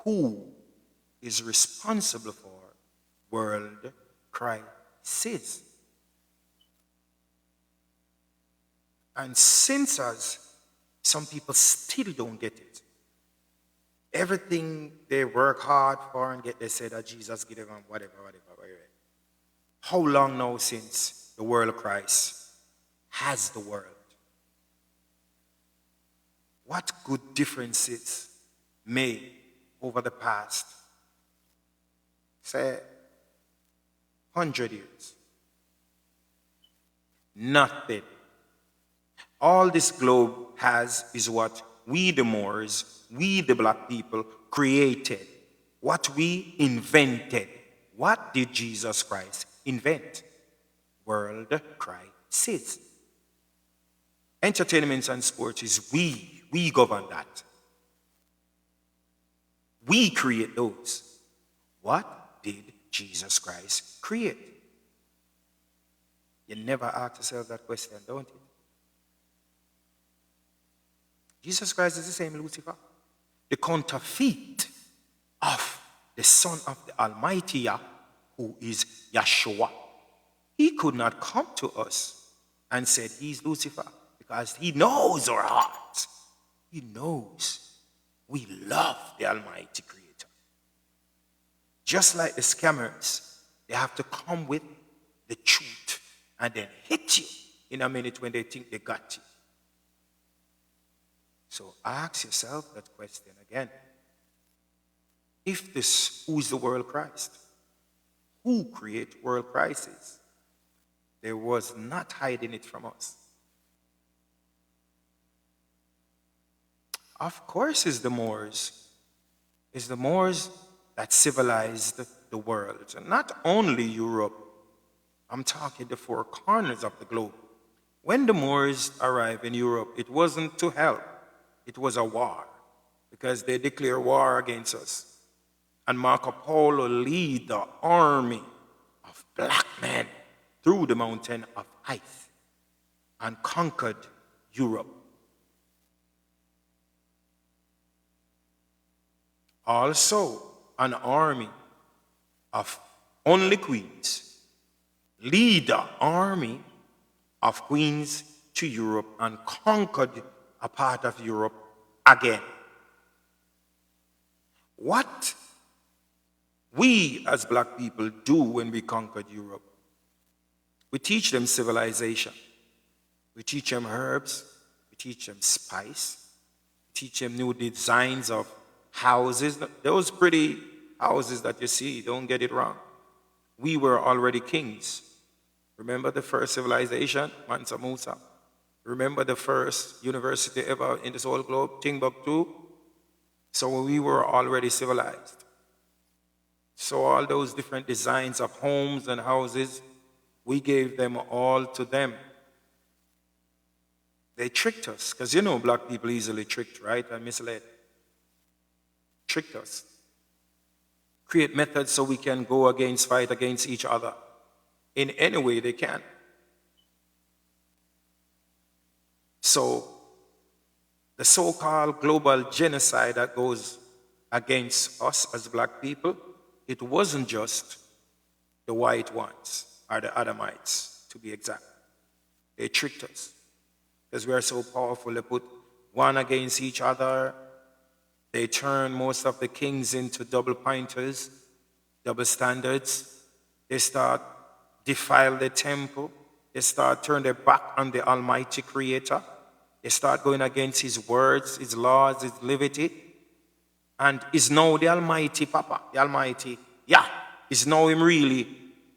Speaker 1: Who is responsible for world crisis? And since us, some people still don't get it. everything they work hard for and get, they say that Jesus give them whatever. How long now since the world of Christ has the world? What good differences made over the past, say, 100 years? Nothing. All this globe has is what we the Moors, we the black people created, what we invented. What did Jesus Christ invent? World crisis. Entertainment and sports is we govern that. We create those. What did Jesus Christ create? You never ask yourself that question, don't you? Jesus Christ is the same Lucifer, the counterfeit of the Son of the Almighty Yah, who is Yeshua. He could not come to us and said he's Lucifer because he knows our hearts. He knows we love the Almighty Creator. Just like the scammers, they have to come with the truth and then hit you in a minute when they think they got you. So ask yourself that question again. If this, who's the world Christ? Who created world crisis? There was not hiding it from us. Of course it's the Moors. It's the Moors that civilized the world. And not only Europe. I'm talking the four corners of the globe. When the Moors arrived in Europe, it wasn't to help. It was a war, because they declared war against us. And Marco Polo led the army of black men through the mountain of ice and conquered Europe. Also, an army of only queens lead the army of queens to Europe and conquered a part of Europe again. What we as black people do when we conquered Europe, we teach them civilization. We teach them herbs. We teach them spice. We teach them new designs of houses. Those pretty houses that you see, don't get it wrong. We were already kings. Remember the first civilization, Mansa Musa? Remember the first university ever in this whole globe, Timbuktu? So we were already civilized. So all those different designs of homes and houses, we gave them all to them. They tricked us, because you know black people easily tricked, right, and misled. Tricked us. Create methods so we can fight against each other in any way they can. So the so-called global genocide that goes against us as black people, it wasn't just the white ones or the Adamites, to be exact. They tricked us because we are so powerful. They put one against each other. They turned most of the kings into double pointers, double standards. They start defile the temple. They start turn their back on the Almighty Creator. They start going against His words, His laws, His liberty. And is now the Almighty Papa, the Almighty, is now Him really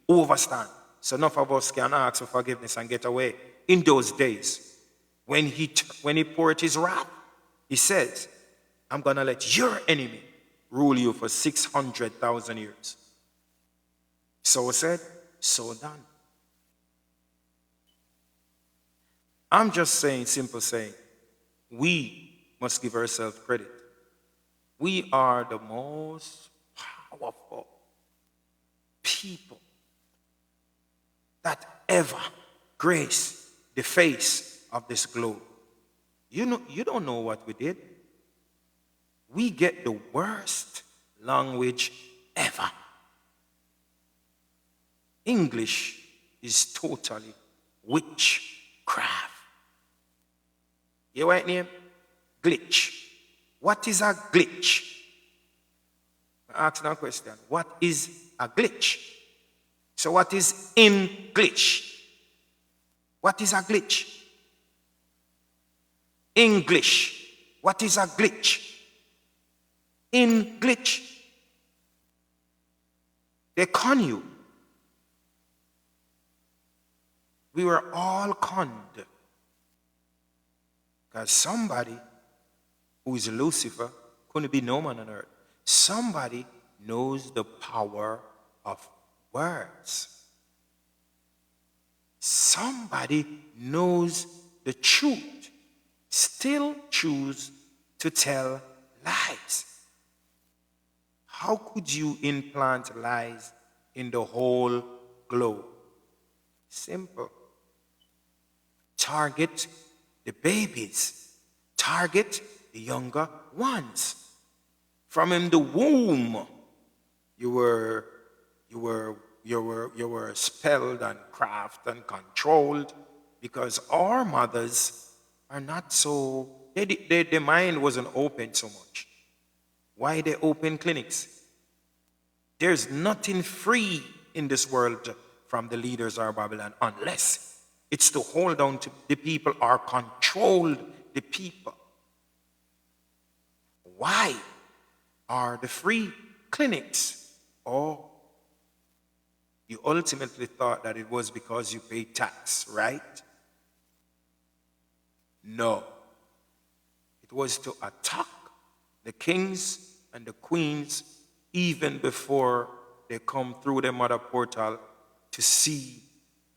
Speaker 1: overstand. So none of us can ask for forgiveness and get away. In those days, when he poured His wrath, He says, I'm going to let your enemy rule you for 600,000 years. So said, so done. I'm just saying, simple saying, we must give ourselves credit. We are the most powerful people that ever graced the face of this globe. You don't know what we did. We get the worst language ever. English is totally witchcraft. You right name? Glitch. What is a glitch? Ask now a question. What is a glitch? So what is English? What is a glitch? English. What is a glitch? English. They con you. We were all conned. Because somebody who is Lucifer couldn't be no man on earth. Somebody knows the power of words. Somebody knows the truth, still choose to tell lies. How could you implant lies in the whole globe? Simple. Target the babies. Target the younger ones. From in the womb, you were spelled and crafted and controlled, because our mothers are not so, their mind wasn't open so much. Why they open clinics? There's nothing free in this world from the leaders of Babylon, unless it's to hold on to the people or control the people. Why are the free clinics? Oh, you ultimately thought that it was because you paid tax, right? No. It was to attack the kings and the queens even before they come through the mother portal to see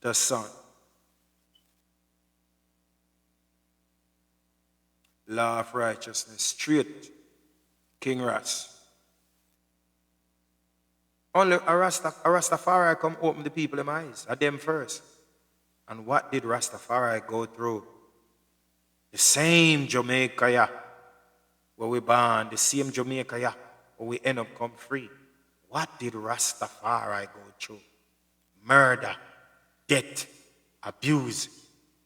Speaker 1: the sun. Law of righteousness, straight, King Ras. Only a Rastafari come open the people in eyes, at them first. And what did Rastafari go through? The same Jamaica, yeah, where we born, the same Jamaica, yeah, where we end up come free. What did Rastafari go through? Murder, death, abuse,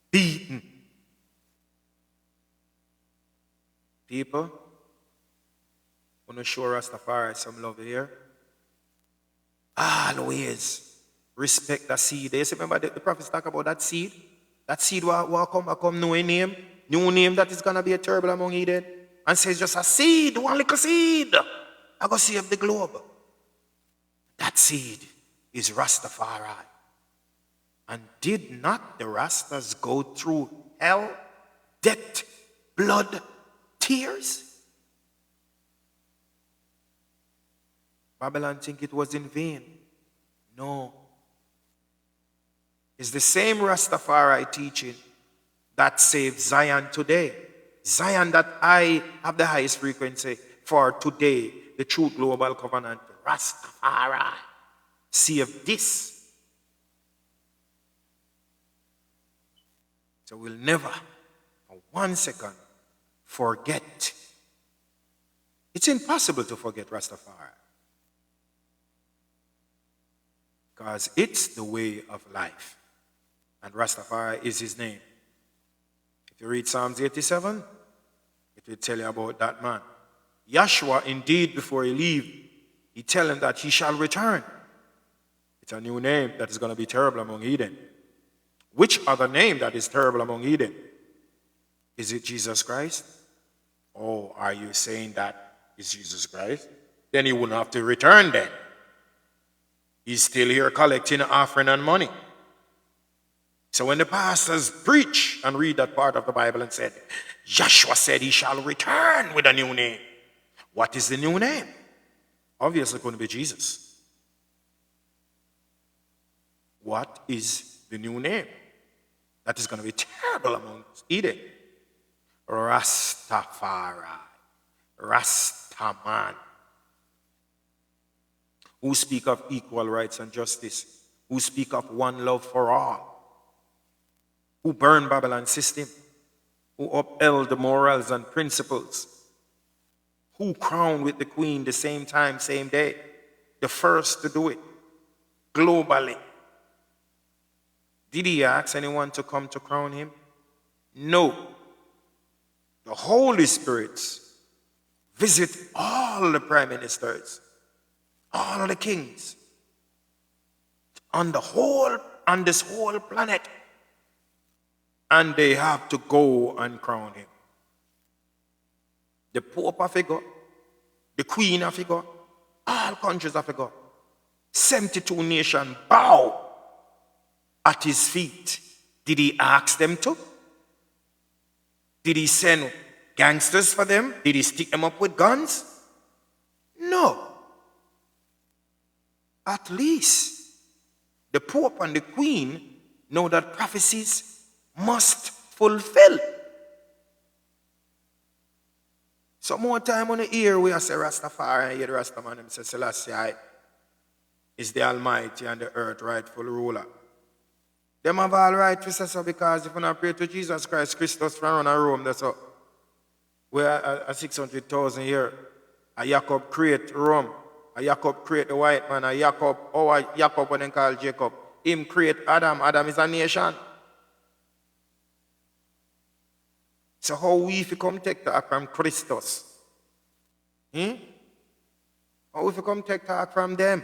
Speaker 1: beaten. People, want to show Rastafari some love here? Always respect the seed. You see, remember the prophets talk about that seed? That seed will come new name that is going to be a terrible among Eden. And says just a seed, one little seed. I go save the globe. That seed is Rastafari. And did not the Rastas go through hell, death, blood, tears? Babylon think it was in vain. No. It's the same Rastafari teaching that saves Zion today. Zion that I have the highest frequency for today, the true global covenant, Rastafari. Save this. So we'll never, for 1 second, forget. It's impossible to forget Rastafari. Because it's the way of life. And Rastafari is his name. If you read Psalms 87, it will tell you about that man. Yahshua, indeed, before he leave, he tell him that he shall return. It's a new name that is going to be terrible among Eden. Which other name that is terrible among Eden? Is it Jesus Christ? Oh, are you saying that is Jesus Christ? Then he wouldn't have to return then. He's still here collecting offering and money. So when the pastors preach and read that part of the Bible and said, Joshua said he shall return with a new name. What is the new name? Obviously it couldn't be Jesus. What is the new name? That is going to be terrible amongst Eden. Rastafari. Rastaman. Who speak of equal rights and justice, who speak of one love for all, who burn Babylon's system, who upheld the morals and principles, who crowned with the queen the same time, same day, the first to do it, globally. Did he ask anyone to come to crown him? No. The Holy Spirit visit all the prime ministers All of the kings on this whole planet. And they have to go and crown him. The Pope have to go, the Queen have to go, all countries have to go. 72 nations bow at his feet. Did he ask them to? Did he send gangsters for them? Did he stick them up with guns? No. At least the Pope and the Queen know that prophecies must fulfill. So more time on the ear we say Rastafari, and hear the Rastaman them say Selassie is the Almighty and the earth rightful ruler. Them have all right to say so, because if you not pray to Jesus Christ, Christus from Rome, that's all. We're at 600,000 years. A Jacob create Rome. A Jacob create the white man. A Jacob, Jacob when they call Jacob. Him create Adam. Adam is a nation. So how we if you come take talk from Christus? How if you come take talk from them?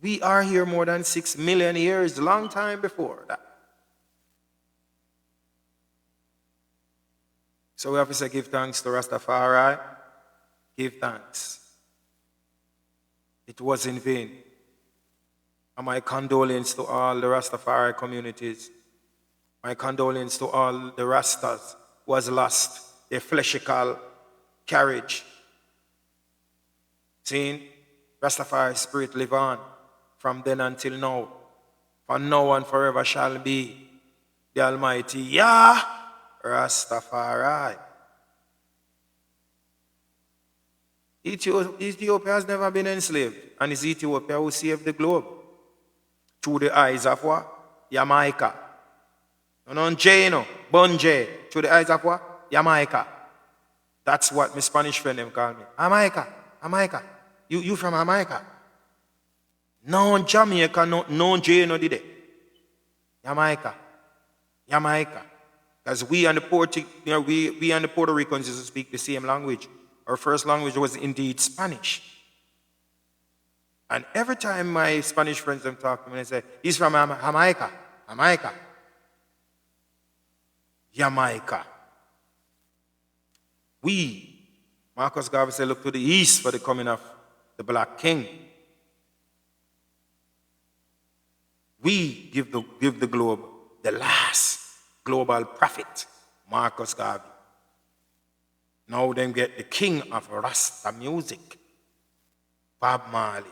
Speaker 1: We are here more than 6 million years, long time before that. So we have to say give thanks to Rastafari. Give thanks. It was in vain. And my condolence to all the Rastafari communities. My condolence to all the Rastas who has lost their fleshical carriage. Seeing Rastafari spirit live on from then until now. For now and forever shall be the Almighty Yah Rastafari. Ethiopia has never been enslaved, and it's Ethiopia who saved the globe through the eyes of what? Jamaica. No, Jano, Bonje, through the eyes of what? Jamaica. That's what my Spanish friend them call me. Jamaica. You from Jamaica? No Jamaica, no Jano did it. Jamaica. Because we and the Puerto Ricans used to speak the same language. Our first language was indeed Spanish. And every time my Spanish friends them talk to me, they say, he's from Jamaica. We, Marcus Garvey said, look to the east for the coming of the Black King. We give the globe the last global prophet, Marcus Garvey. Now then get the king of Rasta music, Bob Marley,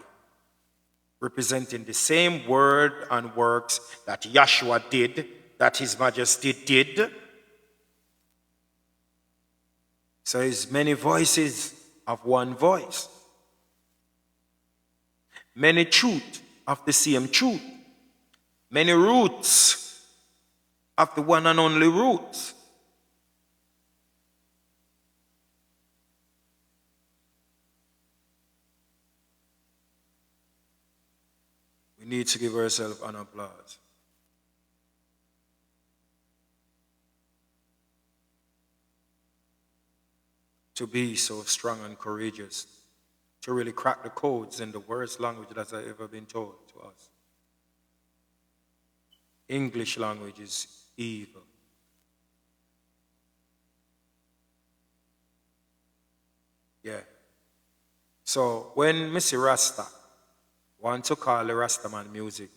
Speaker 1: representing the same word and works that Yahshua did, that His Majesty did. So it's many voices of one voice. Many truth of the same truth. Many roots of the one and only roots. We need to give ourselves an applause. To be so strong and courageous, to really crack the codes in the worst language that has ever been taught to us. English language is evil. Yeah. So when Missy Rasta want to call the Rastaman music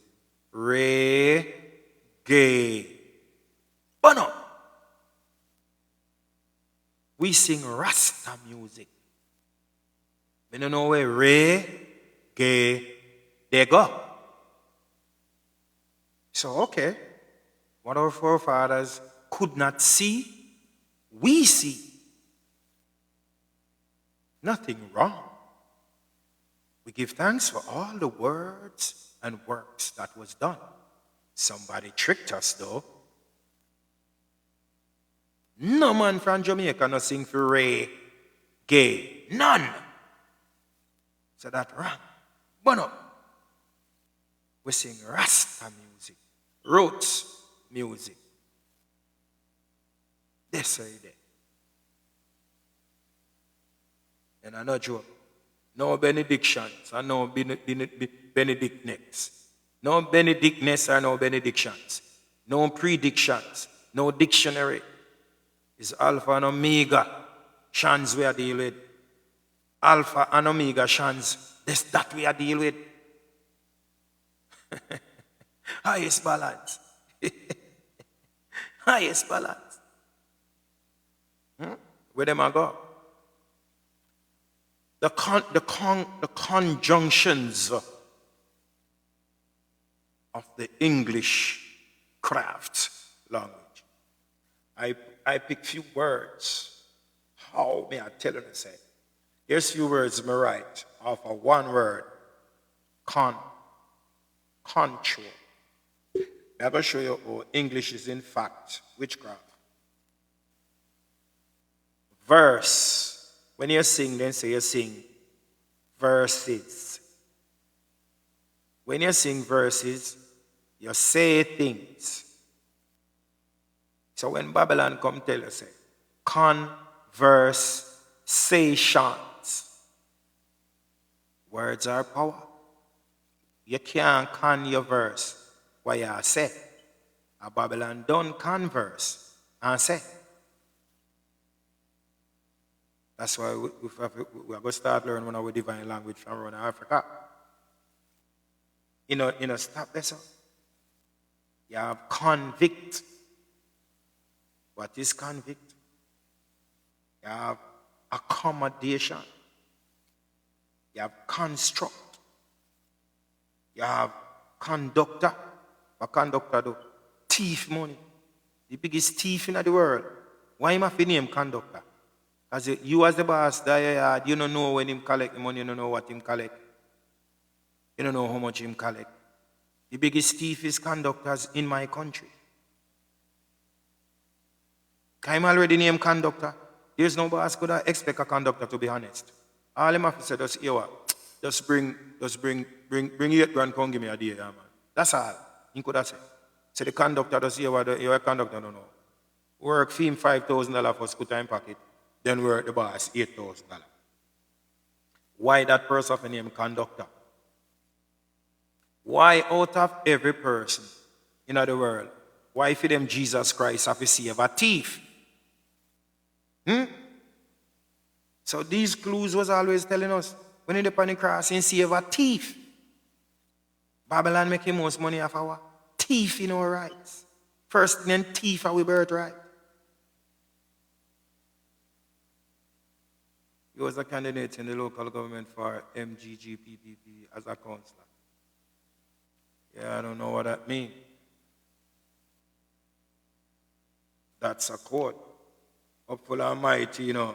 Speaker 1: reggae, Bono, we sing Rasta music. We don't know where reggae they go. So, okay, what our forefathers could not see, we see. Nothing wrong. We give thanks for all the words and works that was done. Somebody tricked us, though. No man from Jamaica no sing for reggae. None. So that wrong. But no. We sing Rasta music. Roots music. They say that. And I know joke. No benedictions and no benedictness. No benedictness or no benedictions. No predictions. No dictionary. It's Alpha and Omega. Shans we are deal with. Alpha and Omega shans. That's that we are deal with. Highest balance. Highest balance. Where them I go? The conjunctions of the English craft language. I pick few words. How may I tell you to say? Here's few words me write off of one word. Control. I'm going to show you how English is in fact witchcraft. Verse. When you sing, then say you sing verses. When you sing verses, you say things. So when Babylon come tell you, say, conversations. Words are power. You can't con your verse. What you say? A Babylon don't converse and say. That's why we are going to start learning one of our divine language from around Africa. You know, stop this. You have convict. What is convict? You have accommodation. You have construct. You have conductor. What conductor do? Thief money. The biggest thief in the world. Why am I name conductor? Because you as the boss, you don't know when him collect the money, you don't know what him collect. You don't know how much him collect. The biggest thief is conductors in my country. I'm already named conductor. There's no boss could expect a conductor to be honest. All him have to say, just here what? Just bring 8 grand, come give me a day, yeah, man. That's all. He could have said. So the conductor does hear what your conductor don't know. Work fee him $5,000 for school time pocket. Then work the boss $8,000. Why that person of the name conductor? Why out of every person in the world, why for them Jesus Christ have to save a thief? So these clues was always telling us, when in the panic cross, he save a thief. Babylon make the most money off our thief in our rights. First then thief are we birthright. He was a candidate in the local government for MGGPPP as a councillor. Yeah, I don't know what that means. That's a court. Upful Almighty, you know,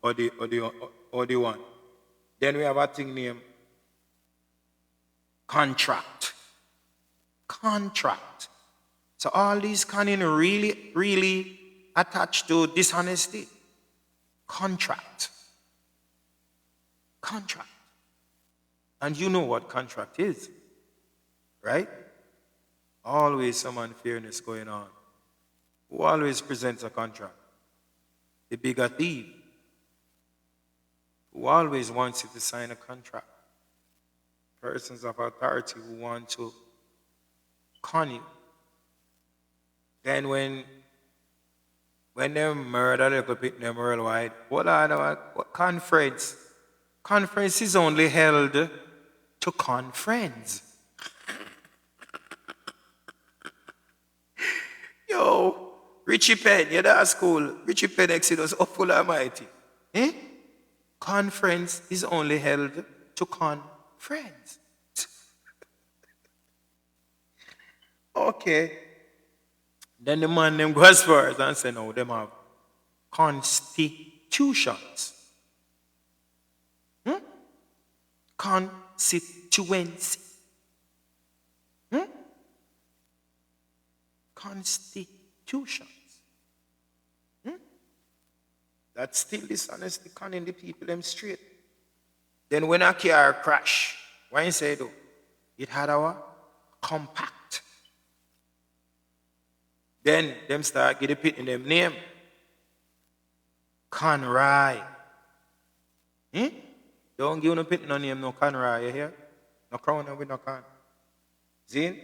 Speaker 1: or the one. Then we have a thing named contract. Contract. So all these conning really attached to dishonesty. Contract. Contract. And you know what contract is, right? Always some unfairness going on. Who always presents a contract? The bigger thief. Who always wants you to sign a contract. Persons of authority who want to con you. Then when they murder the little bit them worldwide, what conference? Conference is only held to con friends. Yo, Richie Penn, you're at school. Richie Penn Exodus, Upful Almighty. Conference is only held to con friends. Okay. Then the man them go as far as and say, no, them have constitutions. Constituency. Constitutions. That's still dishonesty conning the people them straight. Then when a car crash, what you say though? It had our compact. Then them start getting pit in them name. Conroy. Hmm? Don't give no pit no name, no Conroy, you hear? No crown with no con. See?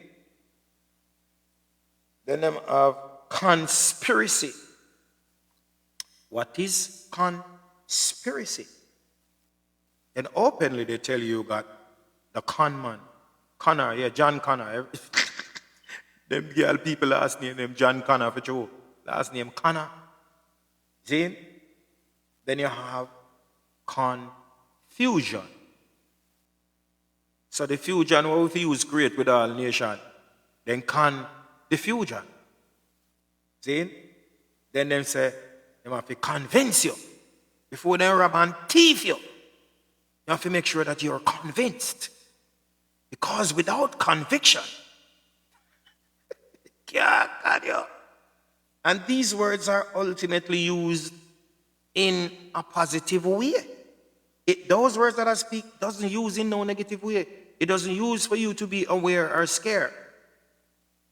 Speaker 1: Then them have conspiracy. What is conspiracy? Then openly they tell you got the con man. Connor, yeah, John Connor. Them girl people last name them John Connor for Joe. Last name Connor. See? Then you have confusion. So the fusion what we use create with all nation. Then the fusion. See? Then them say, they have to convince you. Before they rob and thief you, you have to make sure that you're convinced. Because without conviction, and these words are ultimately used in a positive way. Those words that I speak doesn't use in no negative way. It doesn't use for you to be aware or scared.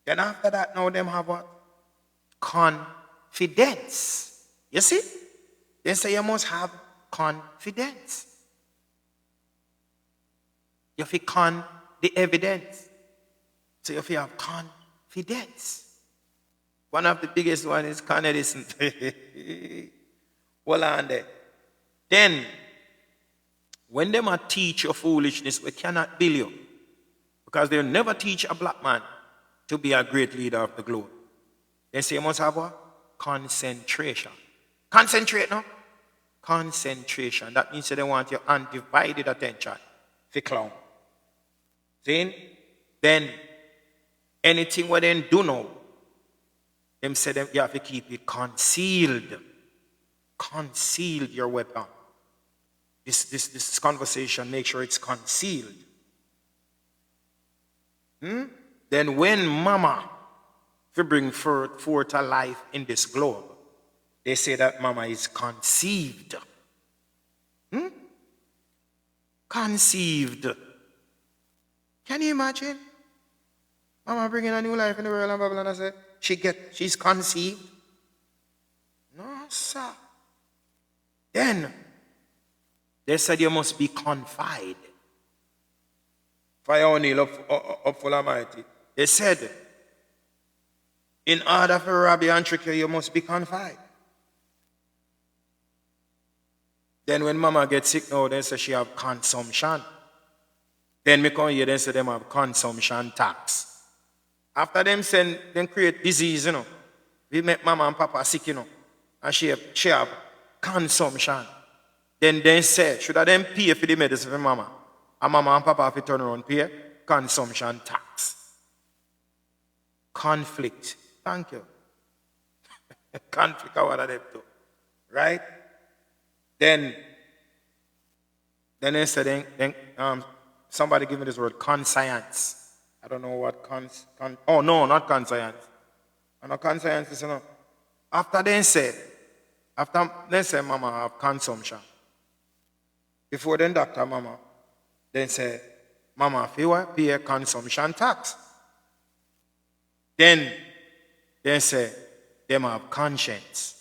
Speaker 1: Then after that, now them have what? Confidence. You see? They say you must have confidence. You have to the evidence. So you have to have confidence. One of the biggest one is Con Edison. Hold on there. Then, when them a teach your foolishness, we cannot build you. Because they'll never teach a black man to be a great leader of the globe. They say you must have what? Concentration. Concentrate, no? Concentration. That means they want your undivided attention. For clown. See? Then, anything what they do now, them say them, you have to keep it concealed. Conceal your weapon. This conversation, make sure it's concealed. Then when mama will bring forth a life in this globe, they say that mama is conceived. Conceived. Can you imagine? Mama bringing a new life in the world and Babylon, I say, she's conceived. No, sir. Then, they said you must be confide. Fire O'Neill up full Almighty. They said, in order for rob you and trick you, you must be confide. Then when mama gets sick now, they say she have consumption. Then me come here, they say them have consumption tax. After them create disease, you know. We make mama and papa sick, you know. And she have consumption. Then they say, should I then pay for the medicine for mama? And mama and papa have to turn around pay consumption tax. Conflict. Thank you. Conflict, what are they do? Right? Then they say, somebody give me this word, conscience. I don't know what oh no, not conscience. I know conscience is enough. After they say mama have consumption. Before then doctor mama, then say mama pay a consumption tax. Then they say them have conscience.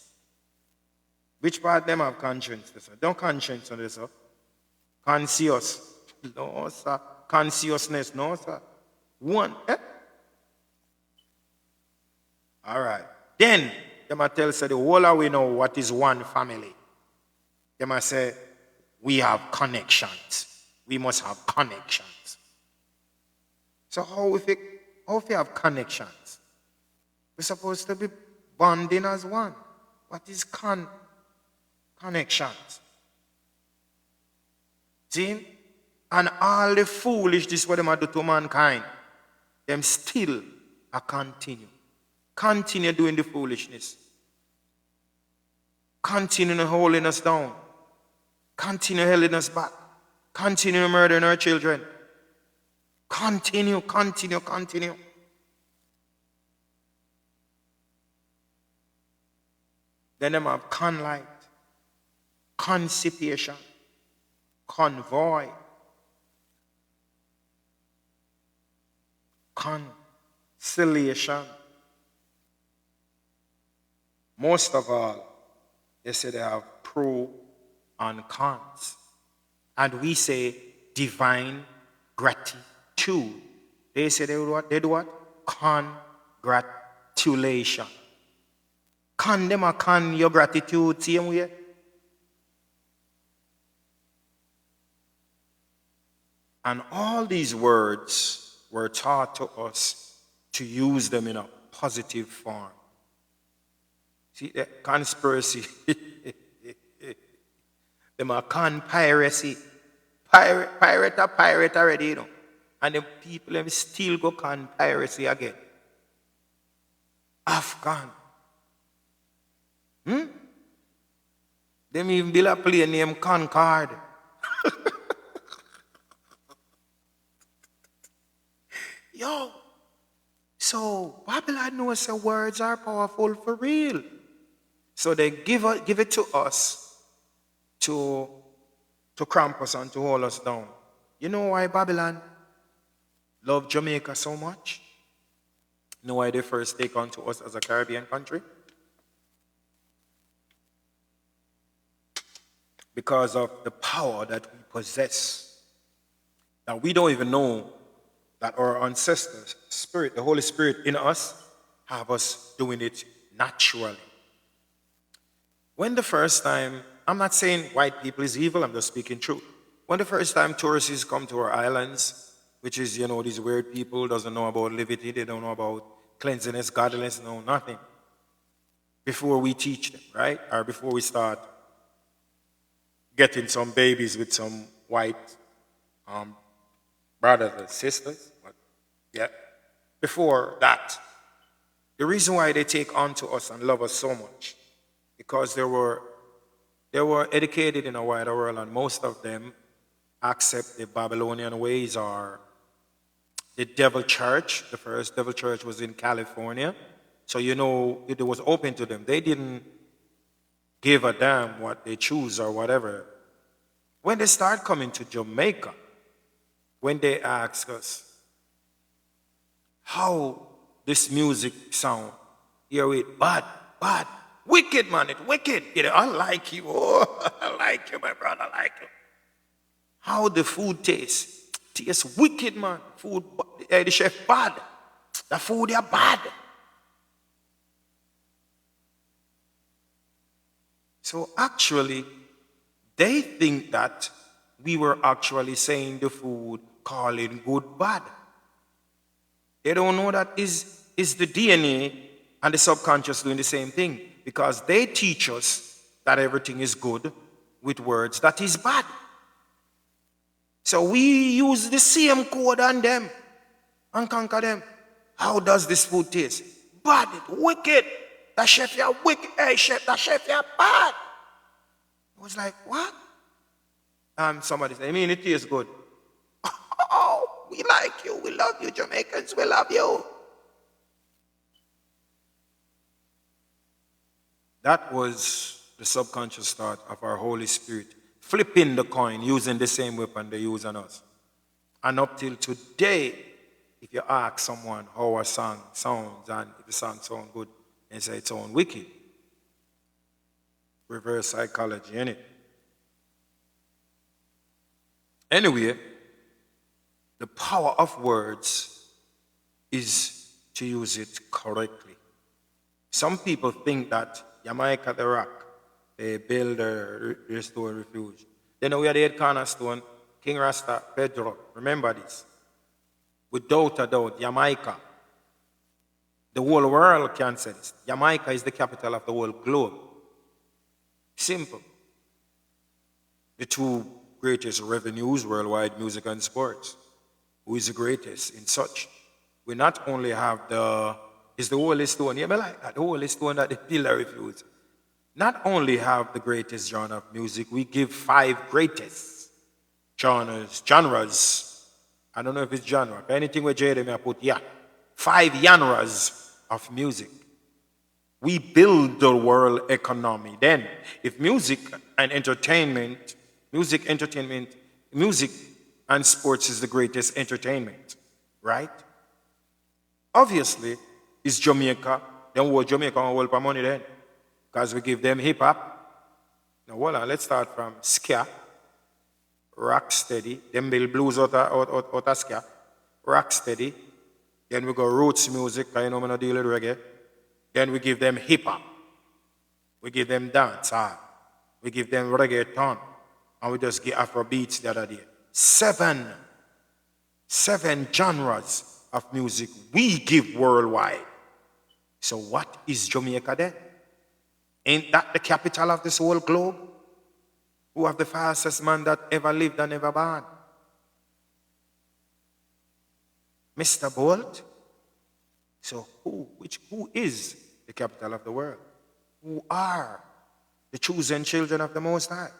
Speaker 1: Which part them have conscience? Don't conscience on this, sir. Conscious. No, sir. Consciousness, no, sir. One. All right. Then, they might tell say the whole of we know what is one family. They might say, we have connections. We must have connections. So how if we have connections? We're supposed to be bonding as one. What is connections? See? And all the foolishness what them do to mankind, them still a continue. Continue doing the foolishness. Continue holding us down. Continue holding us back. Continue murdering our children. Continue. Then them have conlight, constipation, convoy, conciliation. Most of all, they say they have pro and cons. And we say divine gratitude. They say they do what? They do what? Congratulation. Can them a can your gratitude same way? And all these words were taught to us to use them in a positive form. See, the conspiracy, them a conspiracy. Pirate already, you know. And the people them still go conspiracy again. Afghan. Them even build a plane named Concorde. Yo, so Babylon knows the words are powerful for real. So they give it to us to cramp us and to hold us down. You know why Babylon love Jamaica so much? You know why they first take on to us as a Caribbean country? Because of the power that we possess. Now we don't even know that our ancestors, Spirit, the Holy Spirit in us, have us doing it naturally. When the first time, I'm not saying white people is evil, I'm just speaking truth. When the first time tourists come to our islands, which is, you know, these weird people, doesn't know about liberty, they don't know about cleanliness, godliness, no, nothing. Before we teach them, right? Or before we start getting some babies with some white brothers and sisters. But yeah, before that, the reason why they take on to us and love us so much, because they were educated in a wider world, and most of them accept the Babylonian ways or the devil church. The first devil church was in California. So, you know, it was open to them. They didn't give a damn what they choose or whatever. When they start coming to Jamaica, when they ask us how this music sound, hear it, bad, wicked, man, it wicked. You know, I like you, oh, I like you, my brother, I like you. How the food tastes wicked, man. Food, the chef bad. The food are bad. So actually, they think that we were actually saying the food, calling good bad. They don't know that is the DNA and the subconscious doing the same thing, because they teach us that everything is good with words that is bad. So we use the same code on them and conquer them. How does this food taste? Bad, wicked. The chef, you're wicked. Hey, chef, the chef, you're bad. I was like, what? Somebody said, I mean, it tastes good. Oh, we like you. We love you, Jamaicans. We love you. That was the subconscious thought of our Holy Spirit, flipping the coin, using the same weapon they use on us. And up till today, if you ask someone how a song sounds, and if the song sounds good, they say it sounds wicked. Reverse psychology, innit? Anyway, the power of words is to use it correctly. Some people think that Jamaica, the rock, they build a restore refuge. Then we are the head cornerstone, King Rasta, Pedro. Remember this. Without a doubt, Jamaica, the whole world can say this. Jamaica is the capital of the whole globe. Simple. The two greatest revenues worldwide, music and sports. Who is the greatest in such? We not only have it's the Holy Stone. You like that? The Holy Stone that the pillar refuse. Not only have the greatest genre of music, we give 5 greatest genres. I don't know if it's genre. Anything with J, I put, yeah. 5 genres of music. We build the world economy. Then, if music and sports is the greatest entertainment, right? Obviously, it's Jamaica. Then what Jamaica and world for money then? Because we give them hip hop. Now, hold on, let's start from ska. rock steady. Them build blues out of ska. Rock steady. Then we go roots music, because you know I don't deal with reggae. Then we give them hip hop. We give them dancehall. We give them reggaeton. And we just give Afro beats the other day. Seven genres of music we give worldwide. So what is Jamaica then? Ain't that the capital of this whole globe? Who have the fastest man that ever lived and ever born? Mr. Bolt? So who is the capital of the world? Who are the chosen children of the Most High?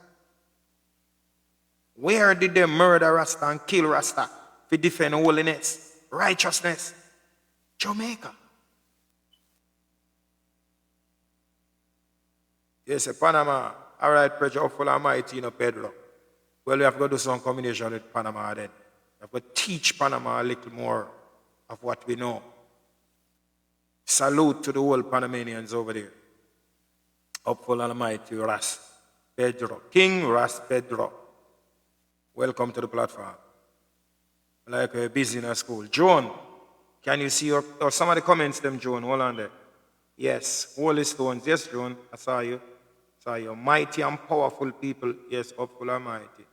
Speaker 1: Where did they murder Rasta and kill Rasta to defend holiness, righteousness? Jamaica. Yes, Panama. All right, pressure up full of mighty, Pedro. Well, we have to do some combination with Panama then. We have to teach Panama a little more of what we know. Salute to the whole Panamanians over there. Up full of mighty Ras Pedro. King Ras Pedro. Welcome to the platform. Like we're busy in our school. Joan, can you see or some of the comments them, Joan? Hold on there. Yes, Holy Stones. Yes, Joan, I saw you. Mighty and powerful people. Yes, up full and mighty.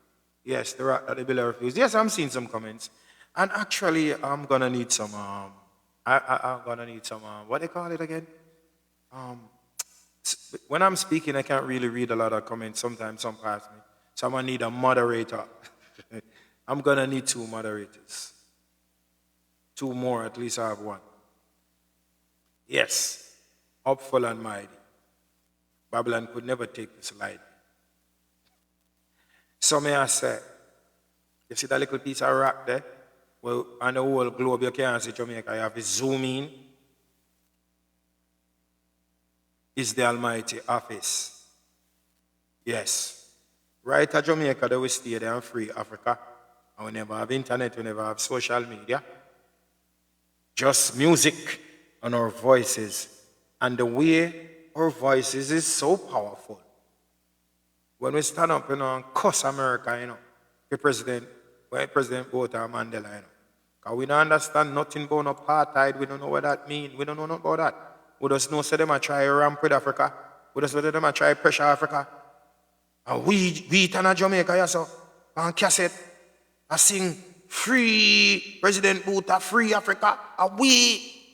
Speaker 1: Yes, the rock that the bill refused. Yes, I'm seeing some comments. And actually, I'm gonna need some I'm gonna need some what they call it again? When I'm speaking, I can't really read a lot of comments. Sometimes some pass me. So I'm gonna need a moderator. I'm gonna need 2 moderators. 2 more, at least I have 1. Yes, up full and mighty. Babylon could never take this lightly. So may I say, you see that little piece of rock there? Well, on the whole globe you can't see Jamaica, you have to zoom in. Is the Almighty office. Yes. Right at Jamaica, they will stay there and free Africa. And we never have internet, we never have social media. Just music and our voices. And the way our voices is so powerful. When we stand up, and cuss America, when President Botha Mandela, because we don't understand nothing about apartheid, we don't know what that means, we don't know nothing about that. We just know say them try ramp with Africa, we just know them try pressure Africa. And we turn a Jamaica, so on cassette, I sing free President Botha, free Africa, and we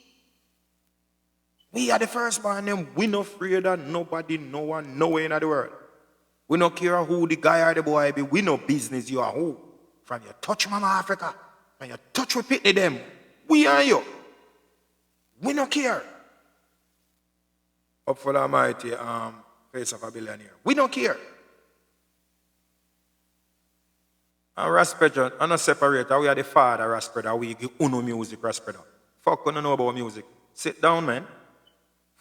Speaker 1: are the first man, and we not afraid of nobody, no one, nowhere in the world. We don't care who the guy or the boy be, we no business you are who. From your touch Mama Africa, from your touch with Pitney them, we are you. We don't care. Up for the Almighty face of a billionaire. We don't care. And Raspedra, I'm not separate. We are the father Raspedra. We give Uno music Raspedra. Fuck, you don't know about music. Sit down, man.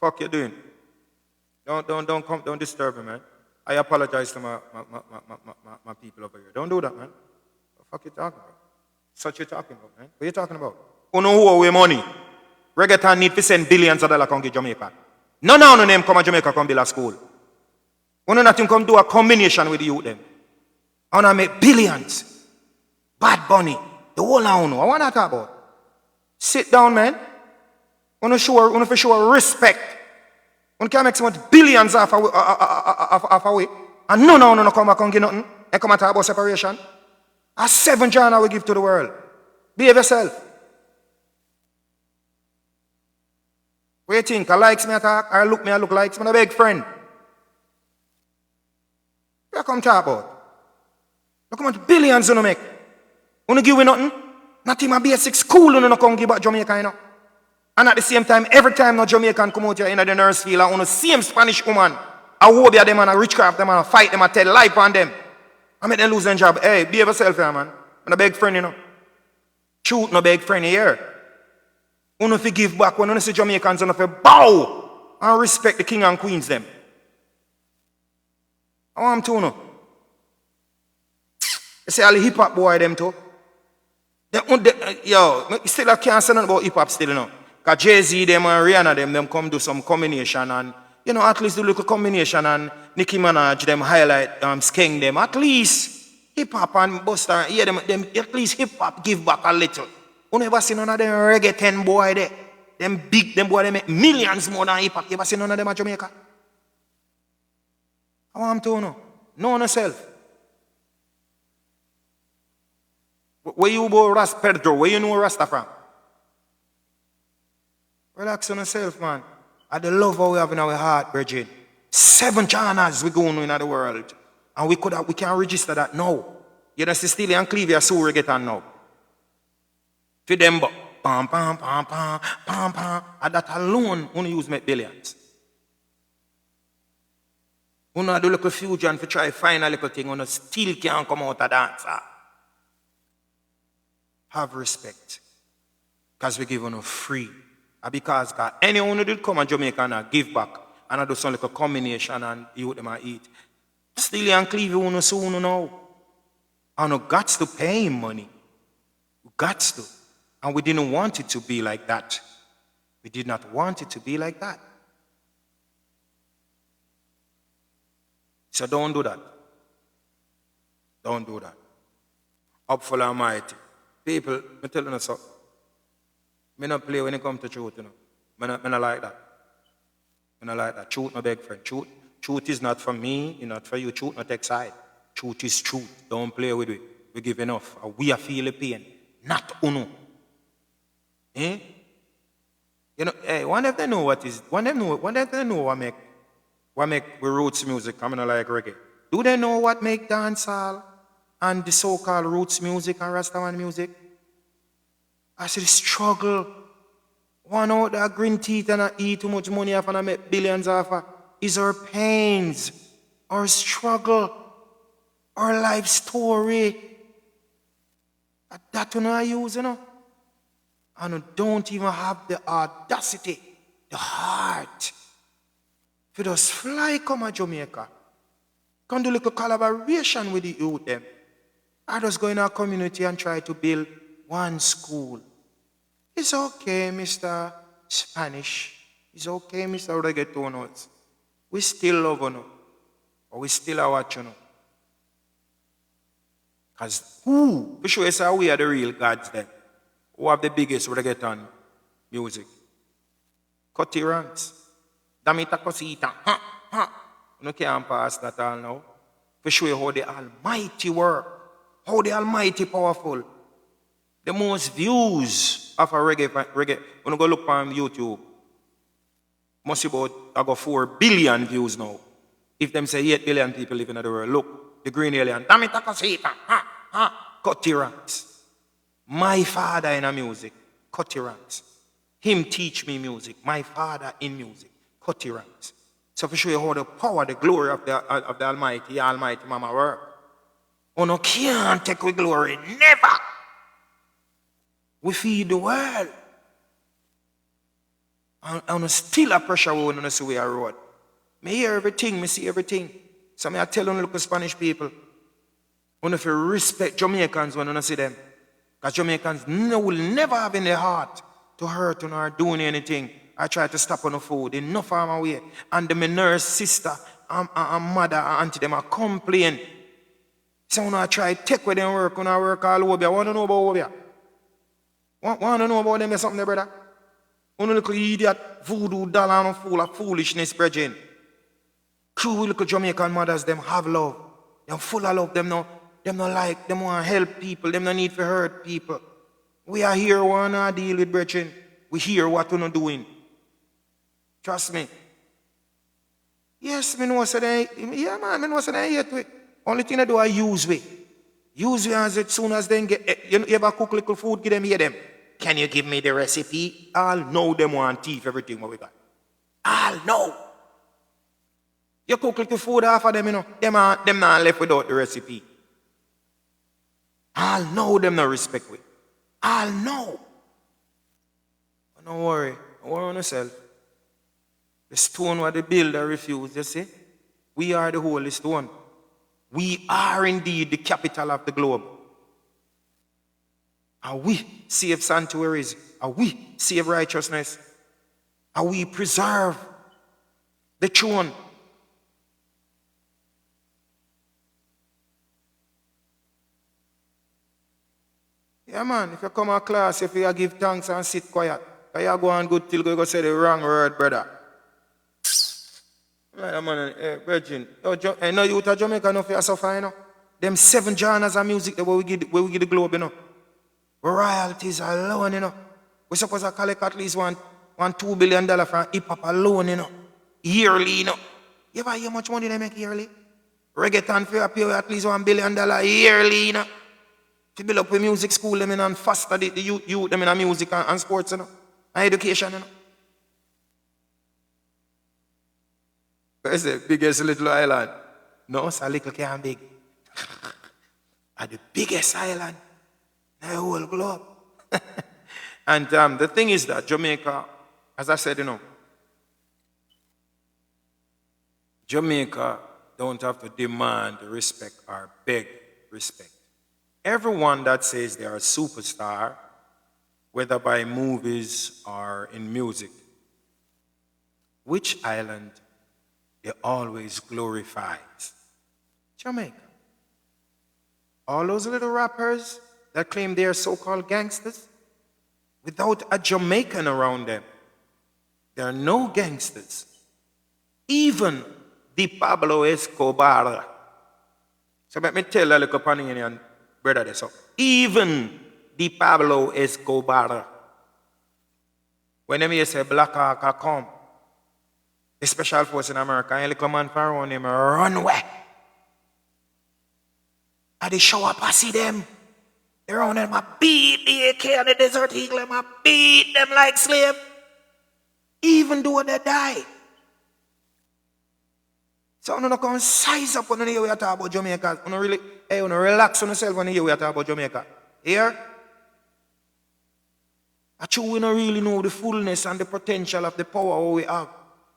Speaker 1: Fuck you doing? Don't disturb me, man. I apologize to my people over here. Don't do that, man. What the fuck you talking about? Such you talking about, man? What you talking about? Who know who away money? Reggaeton need to send billions of dollars to Jamaica. No name come to Jamaica come build a school. Who know nothing come do a combination with the youth them. I want to make billions. Bad Bunny. The whole I know. I want to talk about. Sit down, man. I want to show respect. I can make some billions off away. And no come back and get nothing. And come and talk about separation. A 7 genre we give to the world. Behave yourself. What do you think? I likes me attack or look me I look like I'm a big friend. What you come talk about? Look how much billions you make. You give me nothing? Not even a basic school you come give back Jamaica, you know. And at the same time, every time no Jamaican come out here in the nurse field and the same Spanish woman, I hope them and I witchcraft them and I fight them and tell life on them. I make them lose their job. Hey, behave yourself here, man. I'm a big friend, you know. Shoot no big friend here. You know if you give back when you see Jamaicans you know if you bow and respect the king and queens them. I want them to know. You see all the hip hop boy them too. Yo, still I can't say nothing about hip hop still, you know. Because Jay-Z them and Rihanna them come do some combination and, you know, at least do a little combination and Nicki Minaj them highlight Skeng them. At least hip hop and Busta, yeah, them at least hip hop give back a little. You never see none of them reggaeton boy there. Them big, them boy, they make millions more than hip hop. You ever see none of them at Jamaica? I want to know. Know yourself. Where you go, Pedro? Where you know Rasta from? Relax on yourself, man. I the love how we have in our heart, Bridget. 7 genres we go on in the world. And we can register that now. You know, Cecilia and Clevia so reggaeton now. For them, but pam, pam, pam, pam, pam, pam. And that alone only use make billions. You know, do a little fusion to try to find a little thing, you still can't come out of dancer. Have respect. Because we give you free. And because anyone who did come to Jamaica and give back, and I do some little combination and you them and eat. Still and Cleve you soon now. And you got to pay him money. You got to. And we didn't want it to be like that. We did not want it to be like that. So don't do that. Don't do that. Up for the Almighty. People, I tell you something. I don't play when it comes to truth, you know. I don't like that. I don't like that. Truth, my big friend. Truth is not for me, it's not for you. Truth not take side. Truth is truth. Don't play with it. We give enough. We are feeling pain. Not uno. Eh? You know, hey, one of them know what is, one of them know what make we roots music, I mean like reggae. Do they know what make dancehall and the so-called roots music and Rastaman music? I said struggle. One out there green teeth and I eat too much money off and I make billions off her. Is our pains, our struggle, our life story. That you know I use, you know. And you don't even have the audacity, the heart. If you just fly come to Jamaica, come do a little collaboration with the youth them. I just go in our community and try to build one school. It's okay, Mr. Spanish. It's okay, Mr. Reggaetonos. We still love you, but we still are watching you. Because who? For sure, say we are the real gods then. Who have the biggest reggaeton music? Cutty Ranks. Damita Cosita. Ha, ha. You can't pass that all now. For sure how the Almighty work. How the Almighty powerful. The most views of a reggae. When you go look on YouTube, must be about 4 billion views now. If them say 8 billion people living in the world, look, the green alien. Damita Cosita. Ha, ha. Cutty Ranks. My father in a music, Cutty Ranks. Him teach me music. My father in music, Cutty Ranks. So for show you how the power, the glory of the Almighty Mama work. Oh no, can't take with glory, never. We feed the world. And still a pressure we want to see we are road. Me hear everything, me see everything. So I tell you look Spanish people. If you respect Jamaicans when you see them. Because Jamaicans will never have in their heart to hurt or doing anything. I try to stop on the food in no farm way. And my nurse, sister, and mother, and auntie, them are complain. So when I try to take with them work, when I work all over, I want to know about over. Want to know about them or something there, brother? One little idiot, voodoo, dollar, and full of foolishness, brethren. True little Jamaican mothers, them have love. They're full of love, them now. Them not like, them want to help people, them not need to hurt people. We are here, we want to deal with brethren. We hear what we're not doing. Trust me. Yes, I know what I yeah, man, I know what I hate with. Only thing I do, I use we. Use we as soon as they get, you ever cook little food, give them, hear them. Can you give me the recipe? I'll know them want teeth, everything what we got. I'll know. You cook little food half of them, you know, them not left without the recipe. I'll know them no respect with. I'll know. Don't worry. Don't worry on yourself. The stone what the builder refused, you see? We are the holy stone. We are indeed the capital of the globe. And we save sanctuaries. And we save righteousness. And we preserve the throne. Yeah, man, if you come to class, if you give thanks and sit quiet, you go on good till you go say the wrong word, brother. Yeah, man, Virgin. No youth of Jamaica, no fear suffer, you know. Them 7 genres of music where we give the globe, you know. Royalties alone, you know. We supposed to collect at least $2 billion from hip hop alone, you know. Yearly, you know. You ever hear how much money they make yearly? Reggaeton for pay at least $1 billion yearly, you know. To build up a music school, them in and foster the youth them in music and sports, you know. And education, you know. Where's the biggest little island? No, it's a little can big. At the biggest island in the whole globe. And the thing is that Jamaica, as I said, you know, Jamaica don't have to demand respect or beg respect. Everyone that says they are a superstar, whether by movies or in music, which island they always glorifies? Jamaica. All those little rappers that claim they are so-called gangsters, without a Jamaican around them, there are no gangsters. Even the Pablo Escobar. So let me tell a little Panamanian brother this up. Even the Pablo Escobar. When they say Black Hawk come, the special force in America, and little man far around him run away. And they show up, I see them. They're on them, I beat the AK and the Desert Eagle, I beat them like slave. Even though they die. So I'm not going to size up when you hear we talk about Jamaica. I'm really, hey, you relax on yourself when you hear we talk about Jamaica. Here? Actually, we don't really know the fullness and the potential of the power we have.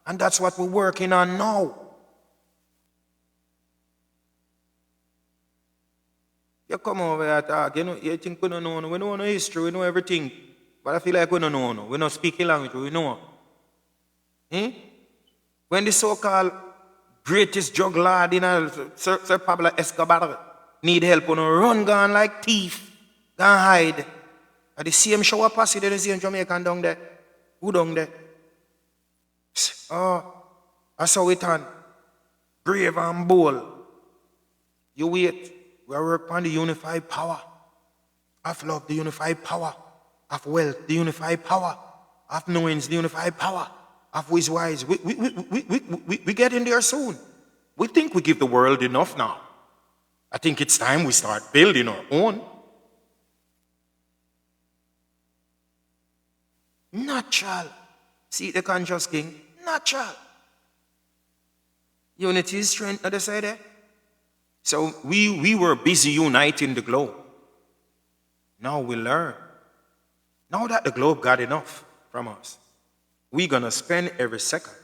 Speaker 1: And that's what we're working on now. You come over here talk, you know, you think we don't know, we know history, we know everything. But I feel like we don't know, we don't speak language, we know. When the so-called greatest drug lord in Sir Pablo Escobar need help on a run gone like thief, gone hide. At the same shower posse, the same Jamaican down there. Who down there? Oh, that's how it on. Brave and bold. You wait. We are working on the unified power of love, the unified power of wealth, the unified power of knowings, the unified power of who is wise. We get in there soon. We think we give the world enough now. I think it's time we start building our own. Natural. See the conscious king? Natural. Unity is strength, other side there. So we were busy uniting the globe. Now we learn. Now that the globe got enough from us, we're going to spend every second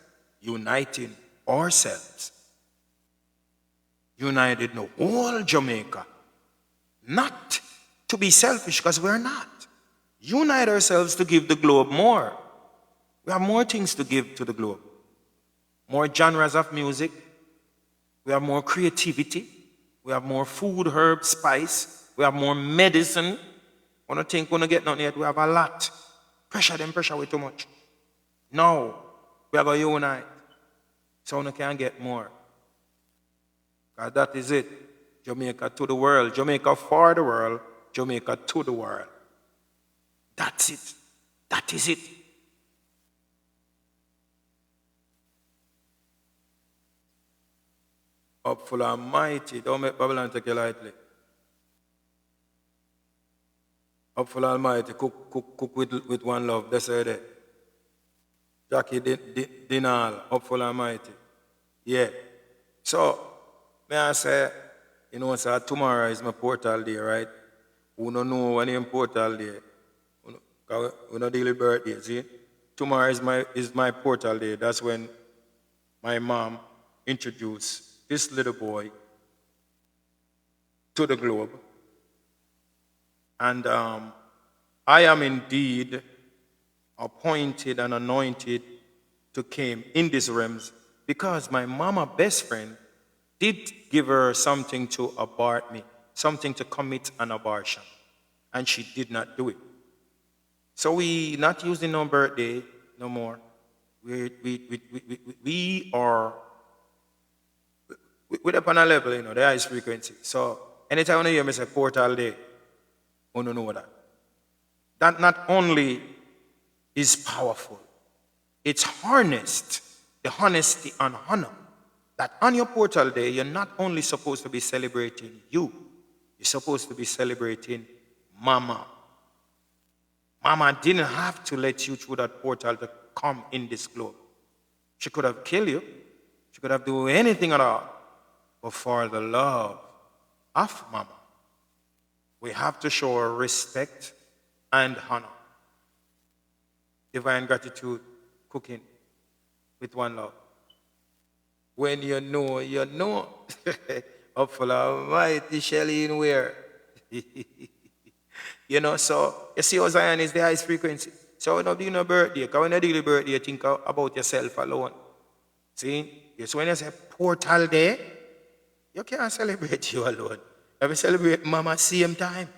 Speaker 1: uniting ourselves. United in the whole Jamaica. Not to be selfish, because we're not. Unite ourselves to give the globe more. We have more things to give to the globe. More genres of music. We have more creativity. We have more food, herb, spice. We have more medicine. I don't think we're going to get nothing yet. We have a lot. Pressure way too much. No, we are going to unite. So we can get more. Because that is it. Jamaica to the world. Jamaica for the world. Jamaica to the world. That's it. That is it. Upful and mighty. Don't make Babylon take you lightly. Upful and mighty. Cook with one love. That's it. Jackie Dinal. Upful and mighty. Yeah. So, may I say, you know, sir, tomorrow is my portal day, right? We don't know when it's portal day. We don't deal with birthday, see? Tomorrow is my portal day. That's when my mom introduced this little boy to the globe. And I am indeed appointed and anointed to come in these realms because my mama best friend did give her something to abort me, something to commit an abortion. and she did not do it. So we not using no birthday no more. We are we're up on a level, the highest frequency. So anytime you hear me say portal day, you don't know that. That not only is powerful, it's harnessed the honesty and honor. That on your portal day, you're not only supposed to be celebrating you, you're supposed to be celebrating Mama. Mama didn't have to let you through that portal to come in this globe. She could have killed you. She could have done anything at all. But for the love of Mama, we have to show her respect and honor. Divine gratitude, cooking with one love. When you know, you know. Up for the Almighty Shelly in where? So you see how Zion is the highest frequency. So when you do your birthday, because when you do your birthday, you think about yourself alone. See? So when you say portal day, you can't celebrate you alone. You have to celebrate Mama same time.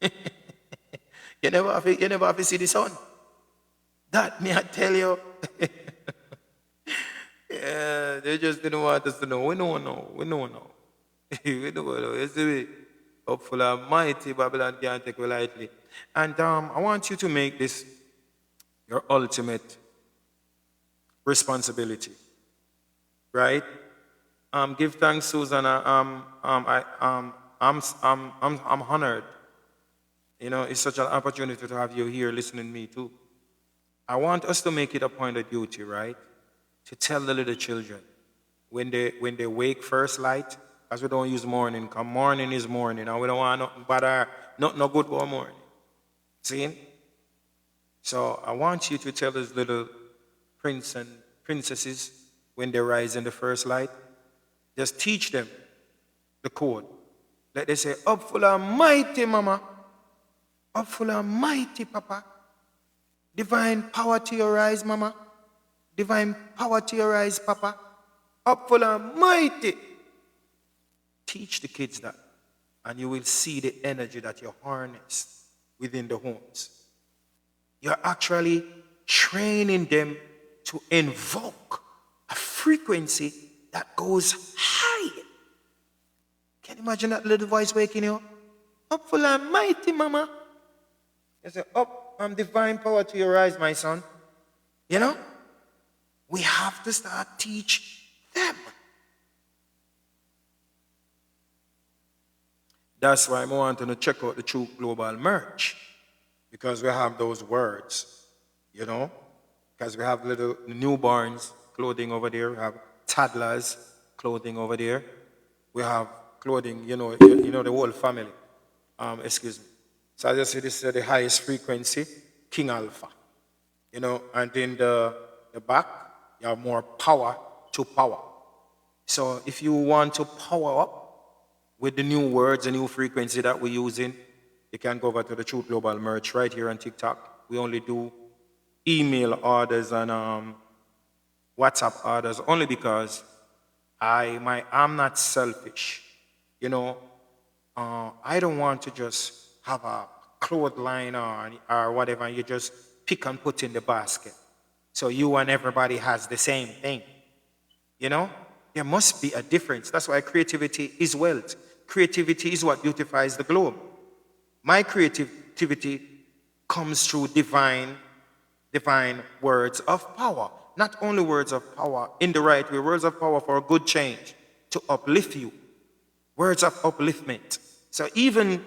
Speaker 1: you never have to see the sun. That me I tell you. Yeah, they just didn't want us to know. We know now. We know now. We know now. You see, hopefully, mighty Babylon can't take it lightly. And I want you to make this your ultimate responsibility, right? Give thanks, Susanna. I'm honored. It's such an opportunity to have you here listening to me too. I want us to make it a point of duty, right? To tell the little children when they wake first light, as we don't use morning, because morning is morning, and we don't want nothing bad no good about morning. See? So I want you to tell those little prince and princesses when they rise in the first light, just teach them the code. Let they say, up full of mighty Mama, up full of mighty Papa, divine power to your eyes, Mama. Divine power to your eyes, Papa. Up full of mighty. Teach the kids that, and you will see the energy that you harness within the homes. You're actually training them to invoke a frequency that goes high. Can you imagine that little voice waking you up? Up full of mighty, Mama. You say, up, divine power to your eyes, my son. We have to start teach them. That's why I want to check out the True Global merch, because we have those words, because we have little newborns clothing over there, we have toddlers clothing over there, we have clothing, the whole family. Excuse me. So as you see, this is the highest frequency, King Alpha, and in the back, you have more power to power. So if you want to power up with the new words, the new frequency that we're using, you can go over to the Truth Global merch right here on TikTok. We only do email orders and WhatsApp orders only because I'm not selfish. I don't want to just have a clothesline or whatever, and you just pick and put in the basket. So you and everybody has the same thing. There must be a difference. That's why creativity is wealth. Creativity is what beautifies the globe. My creativity comes through divine words of power. Not only words of power in the right way, words of power for a good change, to uplift you. Words of upliftment. So even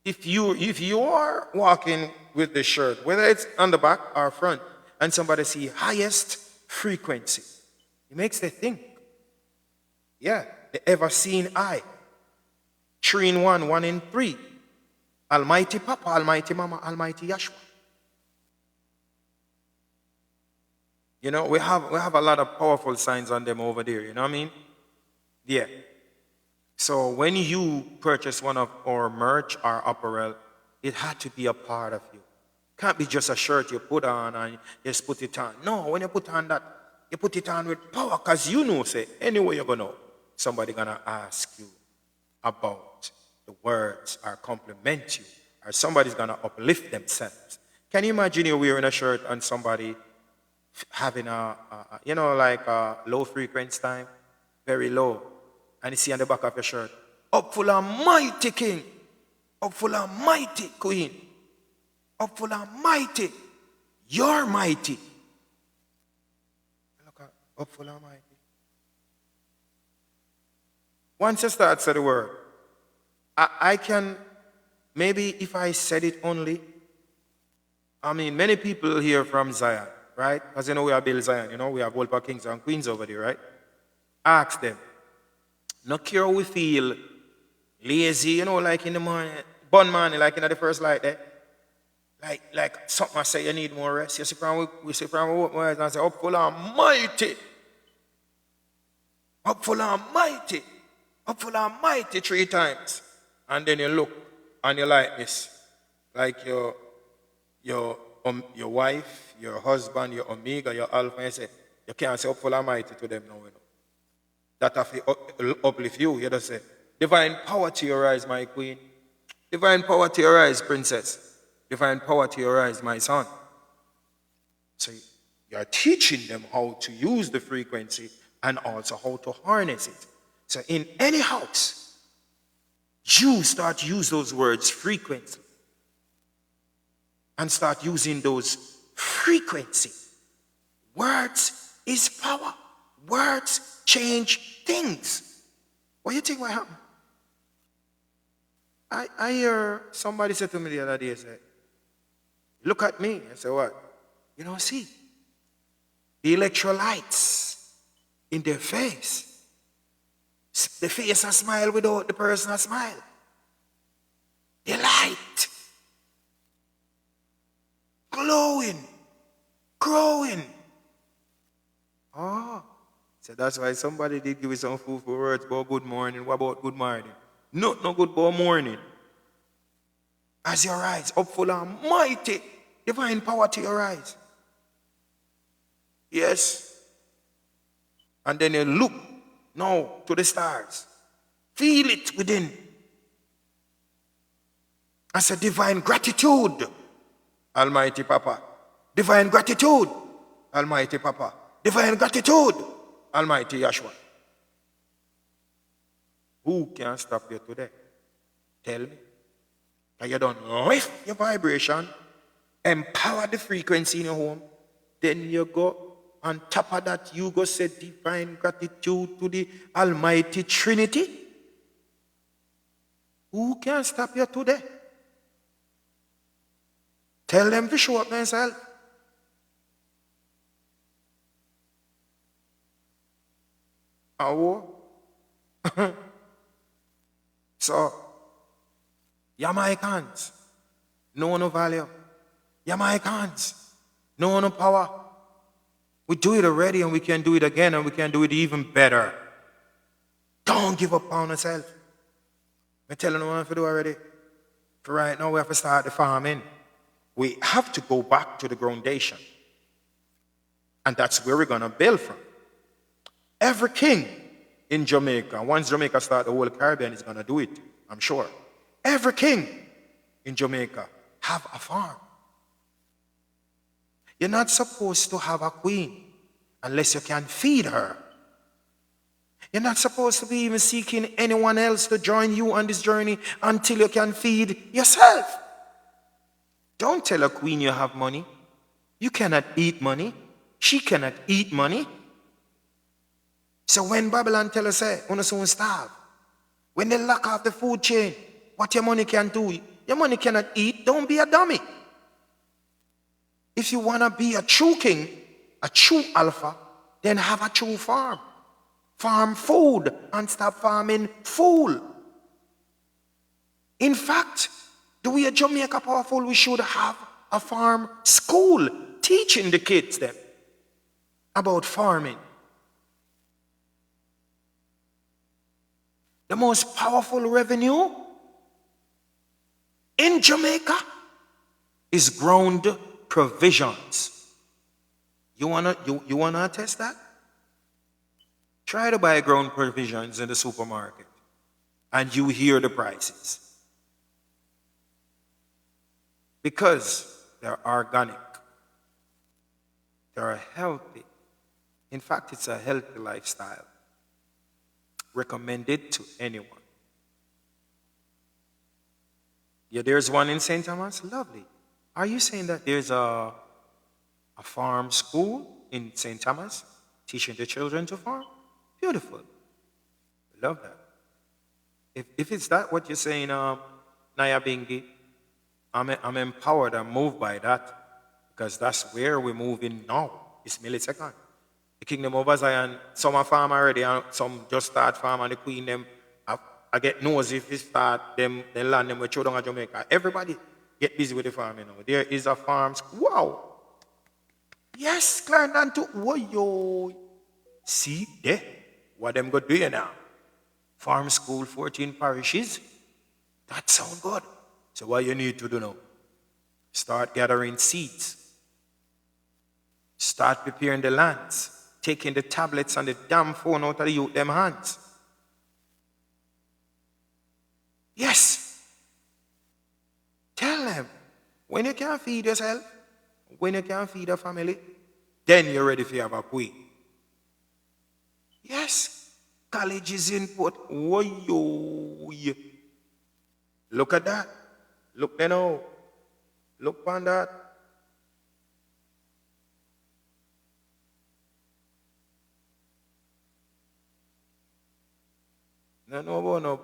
Speaker 1: if you are walking with the shirt, whether it's on the back or front, and somebody see highest frequency, it makes them think. Yeah, the ever-seen eye. 3 in 1, 1 in 3. Almighty Papa, Almighty Mama, Almighty Yahshua. We have a lot of powerful signs on them over there, you know what I mean? Yeah. So when you purchase one of our merch or apparel, it had to be a part of you. Can't be just a shirt you put on and you just put it on. No, when you put on that, you put it on with power, because say, anyway you're gonna, somebody gonna ask you about the words or compliment you, or somebody's going to uplift themselves. Can you imagine you're wearing a shirt and somebody having like a low frequency time, very low, and you see on the back of your shirt, up full of mighty king, up full of mighty queen, up full of mighty, you're mighty. Look at up full of mighty. Once you start say the word, I can, maybe if I said it only, many people here from Zion, right? Because we are Bill Zion, we have Wolper Kings and Queens over there, right? Ask them. Not care how we feel lazy, like in the morning, bun morning, like in the first light there. Like something I say you need more rest. You see from we see from open eyes and say, up full of mighty. Up full of mighty. Up full of mighty 3 times. And then you look and you like this. Like your wife, your husband, your omega, your alpha, and you say, you can't say up full of mighty to them now. That have to uplift you. You just say, divine power to your eyes, my queen. Divine power to your eyes, princess. Divine power to your eyes, my son. So you're teaching them how to use the frequency and also how to harness it. So in any house, you start to use those words frequently and start using those frequency. Words is power. Words change things. What do you think will happen? I hear somebody said to me the other day, say, look at me. I said, what? See, the electrolytes in their face. The face a smile without the person a smile. The light. Glowing. Growing. Oh. So that's why somebody did give you some food for words about good morning. What about good morning? No good about morning. As your eyes up full of mighty divine power to your eyes. Yes. And then you look now to the stars. Feel it within. As a divine gratitude, Almighty Papa. Divine gratitude, Almighty Papa. Divine gratitude, Almighty Yahshua. Who can stop you today? Tell me. Are you done lift your vibration, empower the frequency in your home, then you go on top of that, you go say divine gratitude to the Almighty Trinity. Who can stop you today? Tell them to show up themselves. Oh. So, Jamaicans, no value. Jamaicans, no power. We do it already and we can do it again and we can do it even better. Don't give up on yourself. I'm telling you what to do already. For right now, we have to start the farming. We have to go back to the foundation. And that's where we're going to build from. Every king in Jamaica, once Jamaica starts, the whole Caribbean is going to do it, I'm sure. Every king in Jamaica have a farm. You're not supposed to have a queen unless you can feed her. You're not supposed to be even seeking anyone else to join you on this journey until you can feed yourself. Don't tell a queen you have money. You cannot eat money. She cannot eat money. So when Babylon tell us, say, you soon starve, when they lock off the food chain, what your money can do, your money cannot eat, don't be a dummy. If you want to be a true king, a true alpha, then have a true farm. Farm food and stop farming fool. In fact, the way Jamaica powerful, we should have a farm school teaching the kids them about farming. The most powerful revenue in Jamaica is ground provisions. You wanna test that? Try to buy ground provisions in the supermarket and you hear the prices. Because they're organic, they're healthy. In fact, it's a healthy lifestyle. Recommended to anyone. Yeah, there's one in St. Thomas. Lovely. Are you saying that there's a farm school in St. Thomas teaching the children to farm? Beautiful. Love that. If it's that what you're saying, Naya Bingi, I'm empowered and moved by that because that's where we're moving now. It's millisecond. The Kingdom of Zion, some are farm already and some just start farm and the Queen them. I get nosy if they start them, they land them with children in Jamaica. Everybody get busy with the farm, you know. There is a farm. Wow. Yes, Clarendon too. Whoa, yo. See there, what them go do now? Farm school, 14 parishes. That sound good. So what you need to do now? Start gathering seeds. Start preparing the lands. Taking the tablets and the damn phone out of the youth them hands. Yes. Tell them, when you can feed yourself, when you can feed a family, then you're ready for have a queen. Yes. College is input. Whoa, yo. Look at that. Look there now. Look on that. No.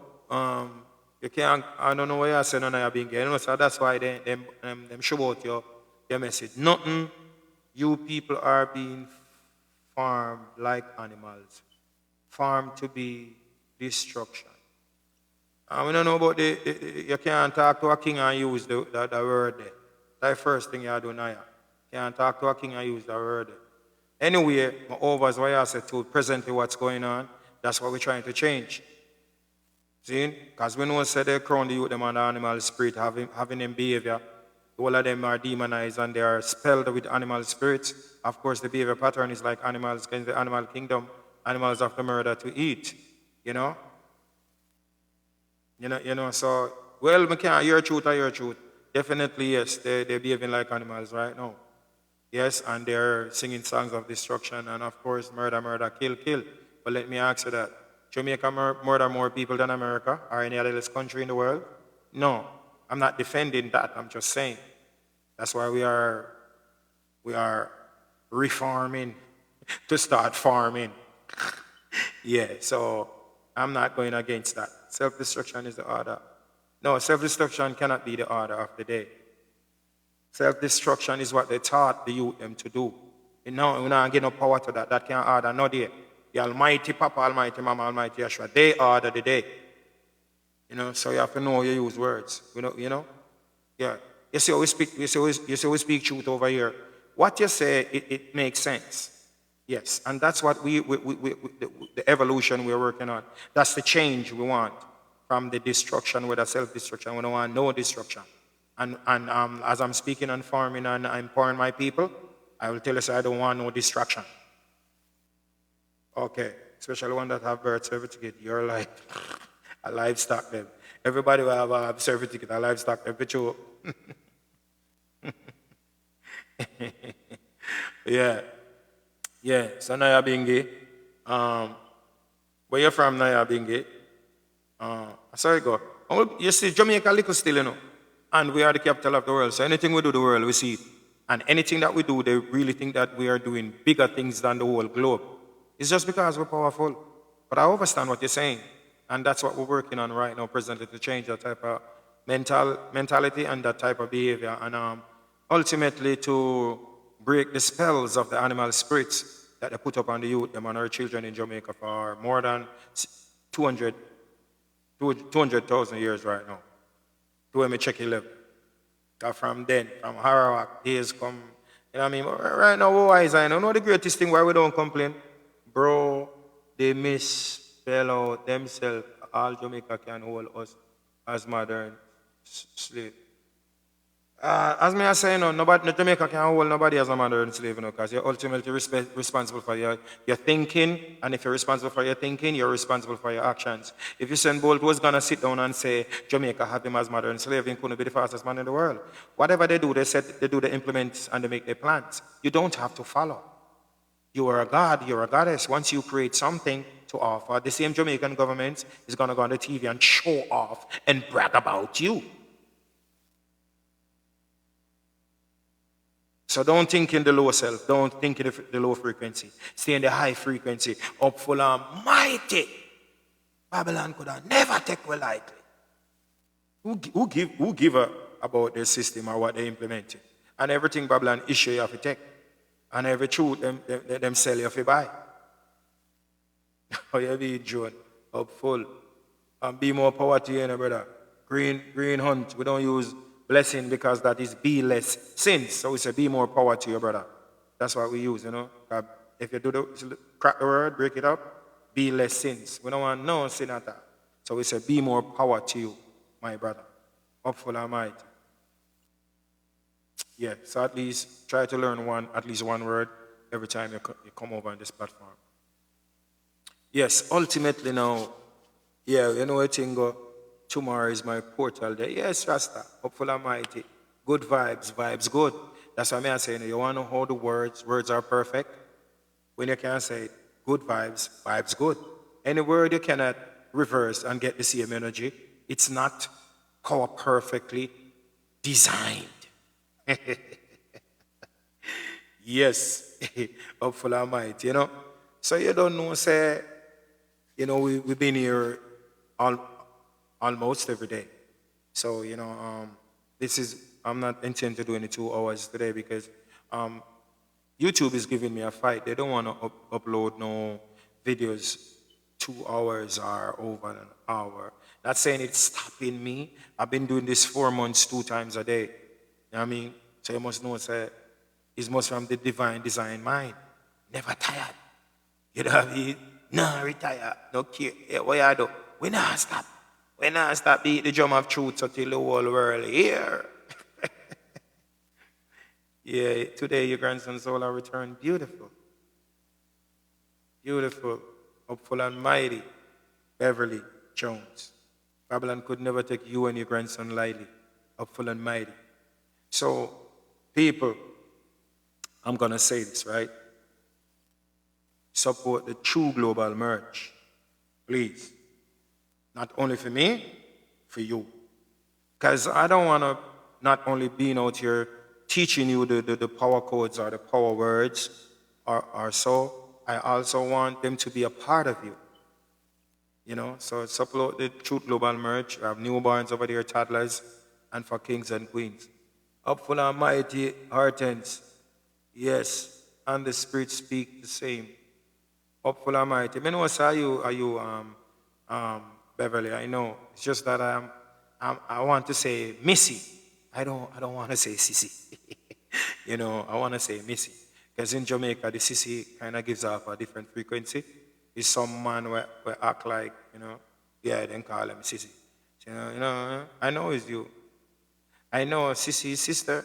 Speaker 1: You can't, I don't know what you're saying, you're being gay. So that's why them show out your message. Nothing, you people are being farmed like animals. Farmed to be destruction. We don't know about you can't talk to a king and use the word there. That's the first thing you do now. You can't talk to a king and use the word there. Anyway, over is what I said to presently what's going on. That's what we're trying to change. See? Because we know said they crown the youth them on the animal spirit, having them behavior. All of them are demonized and they are spelled with animal spirits. Of course, the behavior pattern is like animals in the animal kingdom. Animals have the murder to eat. You know, so, well, we can't hear truth or your truth. Definitely, yes, they're behaving like animals right now. Yes, and they're singing songs of destruction and, of course, murder, kill. But let me ask you that. Jamaica murder more people than America or any other country in the world? No, I'm not defending that. I'm just saying. That's why we are reforming to start farming. Yeah, so I'm not going against that. Self-destruction is the order. No, self-destruction cannot be the order of the day. Self-destruction is what they taught the youth them to do. And now we're not getting no power to that. That can't order no day. The Almighty Papa, Almighty Mama, Almighty Yeshua, they order the day. So you have to know you use words. Yeah. You see how we speak truth over here. What you say, it makes sense. Yes, and that's what the evolution we're working on. That's the change we want from the destruction with a self-destruction. We don't want no destruction. And as I'm speaking on farming and I'm empowering my people, I will tell you, I don't want no distraction. Okay, especially one that have birth certificate, you're like a livestock them. Everybody will have a certificate, a livestock them, but you. Yeah, so Naya Bingi. Where you from, Naya Bingi? Sorry, go. You see, Jamaica little still, and we are the capital of the world. So anything we do, the world, we see it. And anything that we do, they really think that we are doing bigger things than the whole globe. It's just because we're powerful. But I understand what you're saying. And that's what we're working on right now, presently, to change that type of mentality and that type of behavior. And ultimately to break the spells of the animal spirits that they put up on the youth, them and our children in Jamaica for more than 200,000 years right now. To when me check 11. From then, from Harawak, days come. You know what I mean? Right now, we're wise. I know the greatest thing why we don't complain. Bro, they misspell out themselves. All Jamaica can hold us as modern slave. As me I say, nobody, no Jamaica can hold nobody as a mother and slave, because you're ultimately responsible for your thinking, and if you're responsible for your thinking, you're responsible for your actions. If Usain Bolt was gonna sit down and say Jamaica have him as mother and slave, he couldn't be the fastest man in the world. Whatever they do, they implement and they make their plans. You don't have to follow. You are a god, you're a goddess. Once you create something to offer, the same Jamaican government is gonna go on the TV and show off and brag about you. So don't think in the low self. Don't think in the low frequency. Stay in the high frequency. Up full and mighty. Babylon could have never take well lightly. Who give about their system or what they implemented? And everything Babylon issue you have to take. And every truth them sell you have to buy. Oh, you be John. Up full. And be more power to you, brother. Green hunt. We don't use blessing because that is be less sins. So we say be more power to your brother. That's what we use, If you do crack the word, break it up, be less sins. We don't want no sin at all. So we say be more power to you, my brother. Upful and mighty. Yeah, so at least try to learn at least one word every time you come over on this platform. Yes, ultimately now, a thing go. Tomorrow is my portal day. Yes, Rasta, hopeful and mighty. Good vibes good. That's why I'm saying, you want to know how the words are perfect? When you can say good vibes good. Any word you cannot reverse and get the same energy, it's not how perfectly designed. Yes, hopeful and mighty, So you don't know, say, we've been here almost every day. So, I'm not intending to do any 2 hours today because YouTube is giving me a fight. They don't want to upload no videos 2 hours or over an hour. Not saying it's stopping me. I've been doing this 4 months, 2 times a day. You know what I mean? So you must know, say, it's most from the divine design mind. Never tired. You know what I mean? No retire. No care. Yeah, what you do? We not stop. We not stop beat the drum of truth until the whole world here. Yeah, today your grandson's soul will return beautiful. Beautiful, hopeful and mighty, Beverly Jones. Babylon could never take you and your grandson lightly, hopeful and mighty. So, people, I'm going to say this, right? Support the true global merge, please. Not only for me, for you. Because I don't want to not only be out here teaching you the power codes or the power words or so, I also want them to be a part of you. So support the Truth Global Merge. We have newborns over there, toddlers, and for kings and queens. Upful and mighty Hortense. Yes, and the Spirit speak the same. Upful and mighty. I know, are you Beverly, I know. It's just that I want to say Missy. I don't want to say Sissy. I want to say Missy. Because in Jamaica, the Sissy kind of gives off a different frequency. It's some man where act like, then call him Sissy. I know it's you. I know Sissy's sister.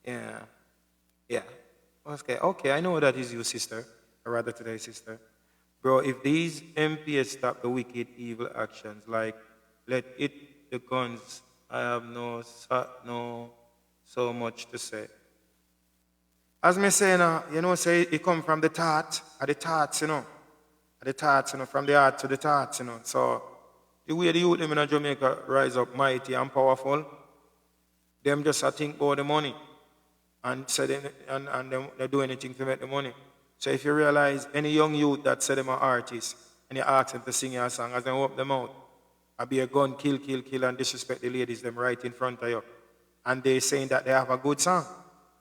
Speaker 1: Yeah. Okay, I know that is your sister, or rather today's sister. Bro, if these MPs stop the wicked, evil actions, like let it the guns, I have no so much to say. As me say now, say it come from the thought, from the heart to the thoughts, So the way the youth in Jamaica rise up mighty and powerful, them just think about the money and say and they do anything to make the money. So if you realize any young youth that say them are artists and you ask them to sing your song, as they open them out, I be a gun, kill, and disrespect the ladies them right in front of you. And they saying that they have a good song.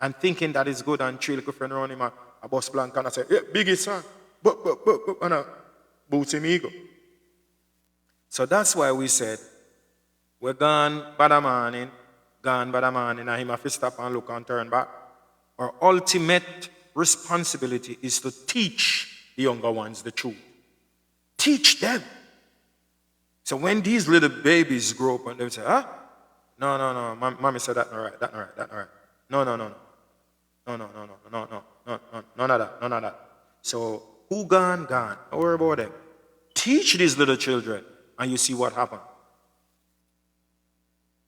Speaker 1: And thinking that it's good and chill, friend around him a bus blank and I say, yeah, biggest song. And a boots him ego. So that's why we said, we're gone by the morning, and him have to stop and look and turn back. Our ultimate responsibility is to teach the younger ones the truth. Teach them. So when these little babies grow up and they say, No. Mommy said that not right. That not right. That not right. No. No. None of that. None of that. So who gone? Gone. Don't worry about them. Teach these little children, and you see what happens.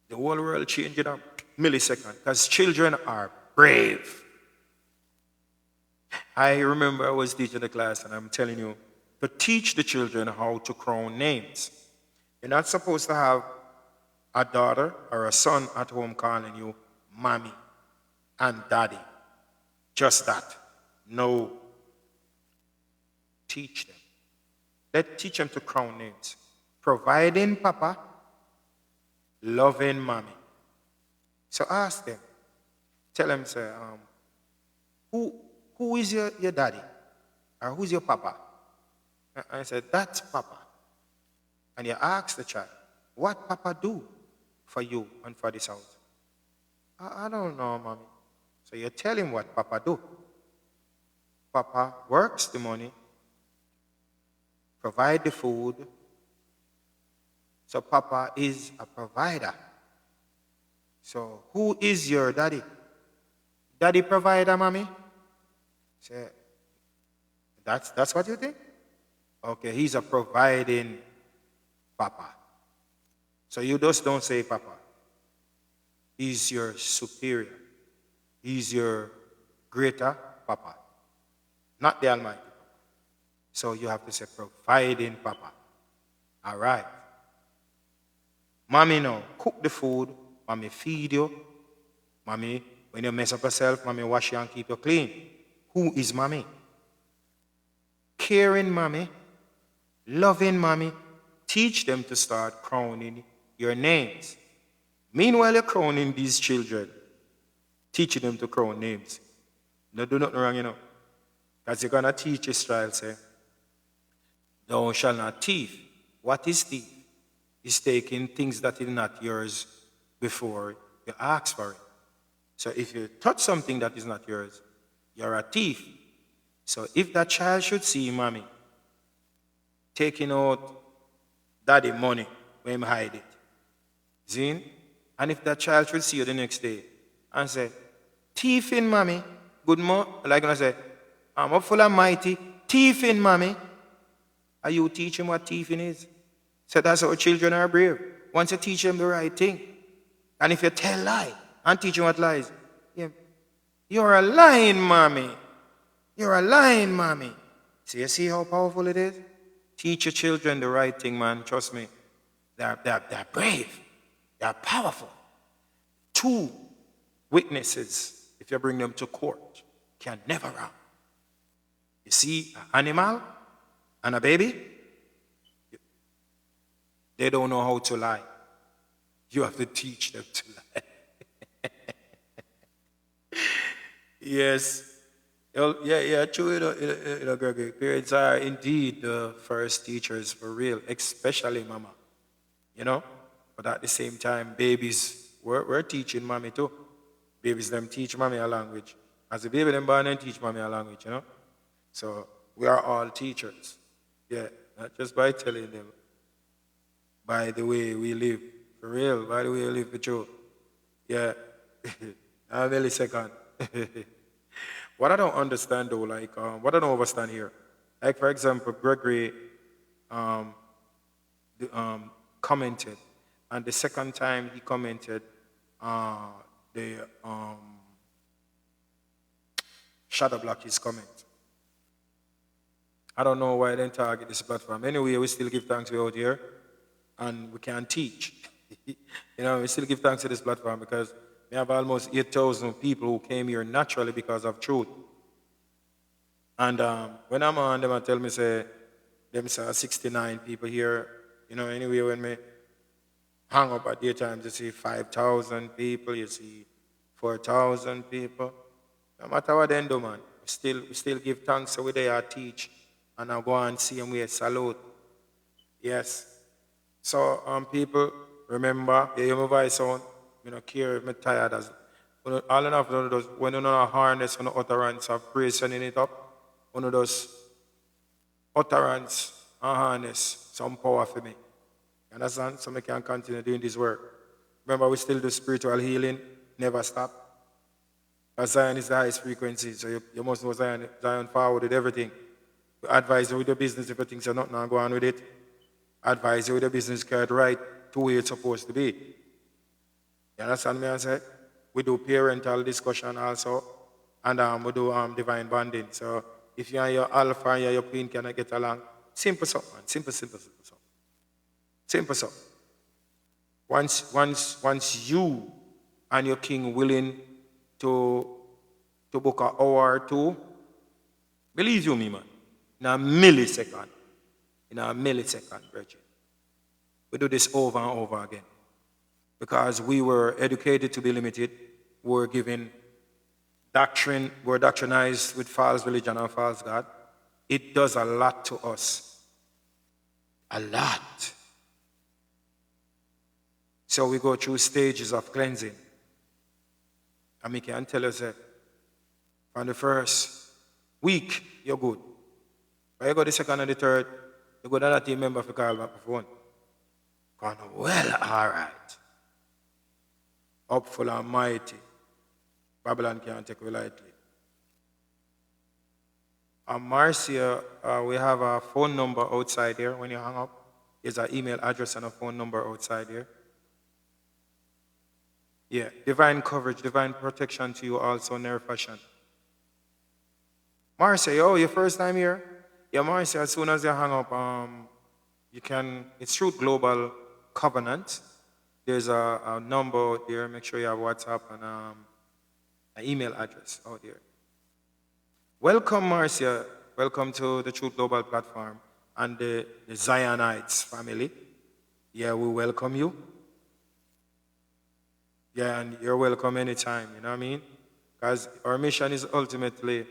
Speaker 1: The whole world changed in a millisecond because children are brave. I remember I was teaching the class, and I'm telling you to teach the children how to crown names. You're not supposed to have a daughter or a son at home calling you mommy and daddy. Just that. No. Teach them. Teach them to crown names. Providing papa, loving mommy. So ask them. Tell them, say, who is your daddy? Or who's your papa? And I said, that's papa. And you ask the child, what papa do for you and for this house? I don't know, mommy. So you tell him what papa do. Papa works the money, provide the food. So papa is a provider. So who is your daddy? Daddy provider, mommy? Say, that's what you think? Okay, he's a providing papa. So you just don't say papa. He's your superior. He's your greater papa. Not the Almighty Papa. So you have to say providing papa. All right. Mommy now, cook the food. Mommy feed you. Mommy, when you mess up yourself, mommy wash you and keep you clean. Who is mommy? Caring mommy. Loving mommy. Teach them to start crowning your names. Meanwhile, you're crowning these children, teaching them to crown names. No, do nothing wrong, you know. Because you're going to teach Israel, say, thou shalt not thief. What is thief? It's taking things that is not yours before you ask for it. So if you touch something that is not yours, you're a thief. So if that child should see mommy taking out daddy money, where him hide it, see? And if that child should see you the next day and say, thiefing mommy, good morning, like I say, I'm up full of mighty, thiefing mommy. Are you teaching what thieving is? So that's how children are brave. Once you teach them the right thing. And if you tell lie and teach them what lies, you're a lying mommy. You're a lying mommy. So you see how powerful it is? Teach your children the right thing, man. Trust me. They're brave. They're powerful. 2 witnesses, if you bring them to court, can never wrong. You see an animal and a baby, they don't know how to lie. You have to teach them to lie. Yes. Yeah, true. You know, Gregory. Parents are indeed the first teachers for real, especially mama. You know? But at the same time, babies, we're teaching mommy too. Babies, them teach mommy a language. As a baby, them born and teach mommy a language, you know? So we are all teachers. Yeah, not just by telling them, by the way we live. For real, by the way we live the truth. Yeah. A millisecond. What I don't understand though, like, what I don't understand here, like for example, Gregory commented, and the second time he commented, the shadow block his comment. I don't know why they didn't target this platform. Anyway, we still give thanks we out here, and we can teach. You know, we still give thanks to this platform because we have almost 8,000 people who came here naturally because of truth. And when I'm on them, I tell me, say, them say 69 people here. You know, anyway, when me hang up at daytime, you see 5,000 people, you see 4,000 people. No matter what they do, man, we still give thanks so we there teach. And I go and see them, we salute. Yes. So, people, remember, you hear my voice sound? I don't care if I'm tired. All enough, when you know a harness and utterance of praise sending it up, one of those utterance and harness, some power for me. You understand? So I can continue doing this work. Remember, we still do spiritual healing, never stop. Because Zion is the highest frequency, so you must know Zion forward with everything. We advise you with your business if you think you're not now go on with it. Advise you with your business card right to where it's supposed to be. You understand me? I say? We do parental discussion also, and we do divine bonding. So if you and your alpha and your queen cannot get along, simple stuff, man. Simple stuff. Simple stuff. Once you and your king willing to book an hour or two, believe you me, man, in a millisecond, Bridget. We do this over and over again. Because we were educated to be limited, we're given doctrine, we're doctrinized with false religion and false God. It does a lot to us. A lot. So we go through stages of cleansing. And we can tell us that from the first week, you're good. When you go the second and the third, you go to that team member for call back the phone. Gone well, all right. Upful and mighty. Babylon can't take it lightly. Marcia, we have a phone number outside here. When you hang up, there's an email address and a phone number outside here. Yeah, divine coverage, divine protection to you also in every fashion. Marcia, your first time here? Yeah, Marcia, as soon as you hang up, it's through Global Covenant. There's a number out there. Make sure you have WhatsApp and an email address out there. Welcome, Marcia. Welcome to the Truth Global platform and the Zionites family. Yeah, we welcome you. Yeah, and you're welcome anytime, you know what I mean? Because our mission is ultimately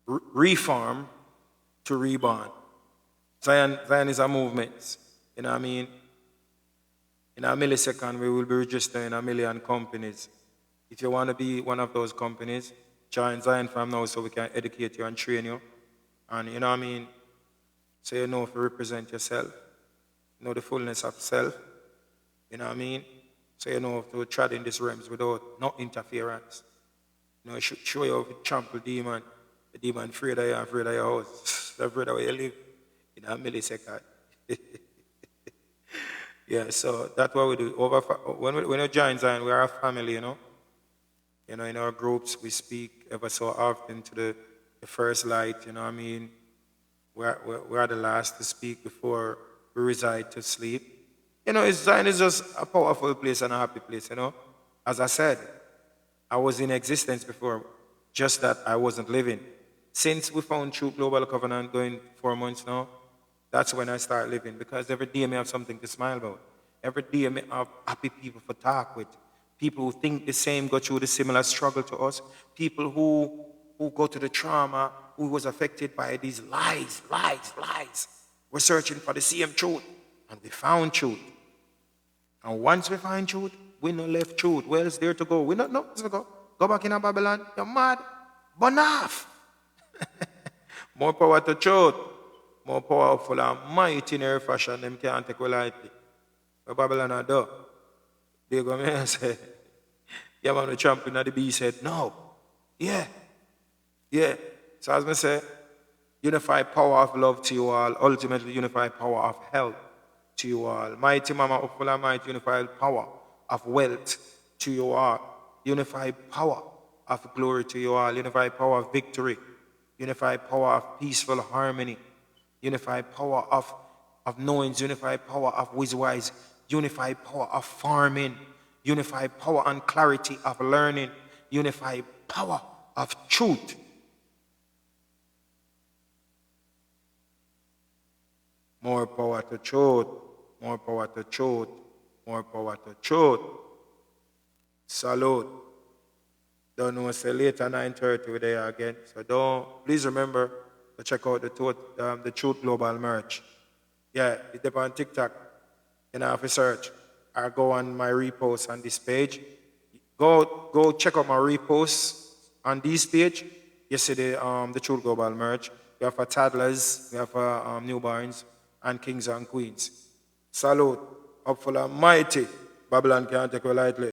Speaker 1: reform to reborn. Zion is a movement, you know what I mean? In a millisecond, we will be registering 1 million companies. If you want to be one of those companies, join Zion from now so we can educate you and train you. And you know what I mean? So you know if you represent yourself, know the fullness of self, you know what I mean? So you know to tread in these realms without no interference. You know, show you how to trample demon. The demon afraid of you and afraid of your house. Afraid of where you live in a millisecond. Yeah, so that's what we do. When you join Zion, we are a family, you know. You know, in our groups, we speak ever so often to the first light, you know what I mean? We are the last to speak before we reside to sleep. You know, Zion is just a powerful place and a happy place, you know. As I said, I was in existence before, just that I wasn't living. Since we found True Global Covenant going 4 months now, that's when I start living, because every day I have something to smile about. Every day I have happy people to talk with. People who think the same, go through the similar struggle to us. People who go to the trauma, who was affected by these lies. We're searching for the same truth, and we found truth. And once we find truth, we no left truth. Where is there to go? We don't know where to go. Go back in Babylon. You're mad. Burn off. More power to truth. More powerful and mighty in every fashion. Them can't take it lightly. But Babylon are done. They go me and say, yeah, man, the champion of the beast said, no. Yeah. So as I say, unified power of love to you all, ultimately unified power of health to you all. Mighty Mama of full and mighty unified power of wealth to you all. Unified power of glory to you all. Unified power of victory. Unified power of peaceful harmony. Unified power of knowings. Unified power of wise. Unified power of farming. Unified power and clarity of learning. Unified power of truth. More power to truth. More power to truth. More power to truth. Salute. Don't know, say later 9:30 we're there again. So please remember to check out the Truth Global merch. Yeah, it's up on TikTok. You know, if you search, or go on my repost on this page. Go check out my reposts on this page. You see the Truth Global merch. We have for toddlers, we have for newborns, and kings and queens. Salute. Up full and mighty. Babylon can't take you lightly.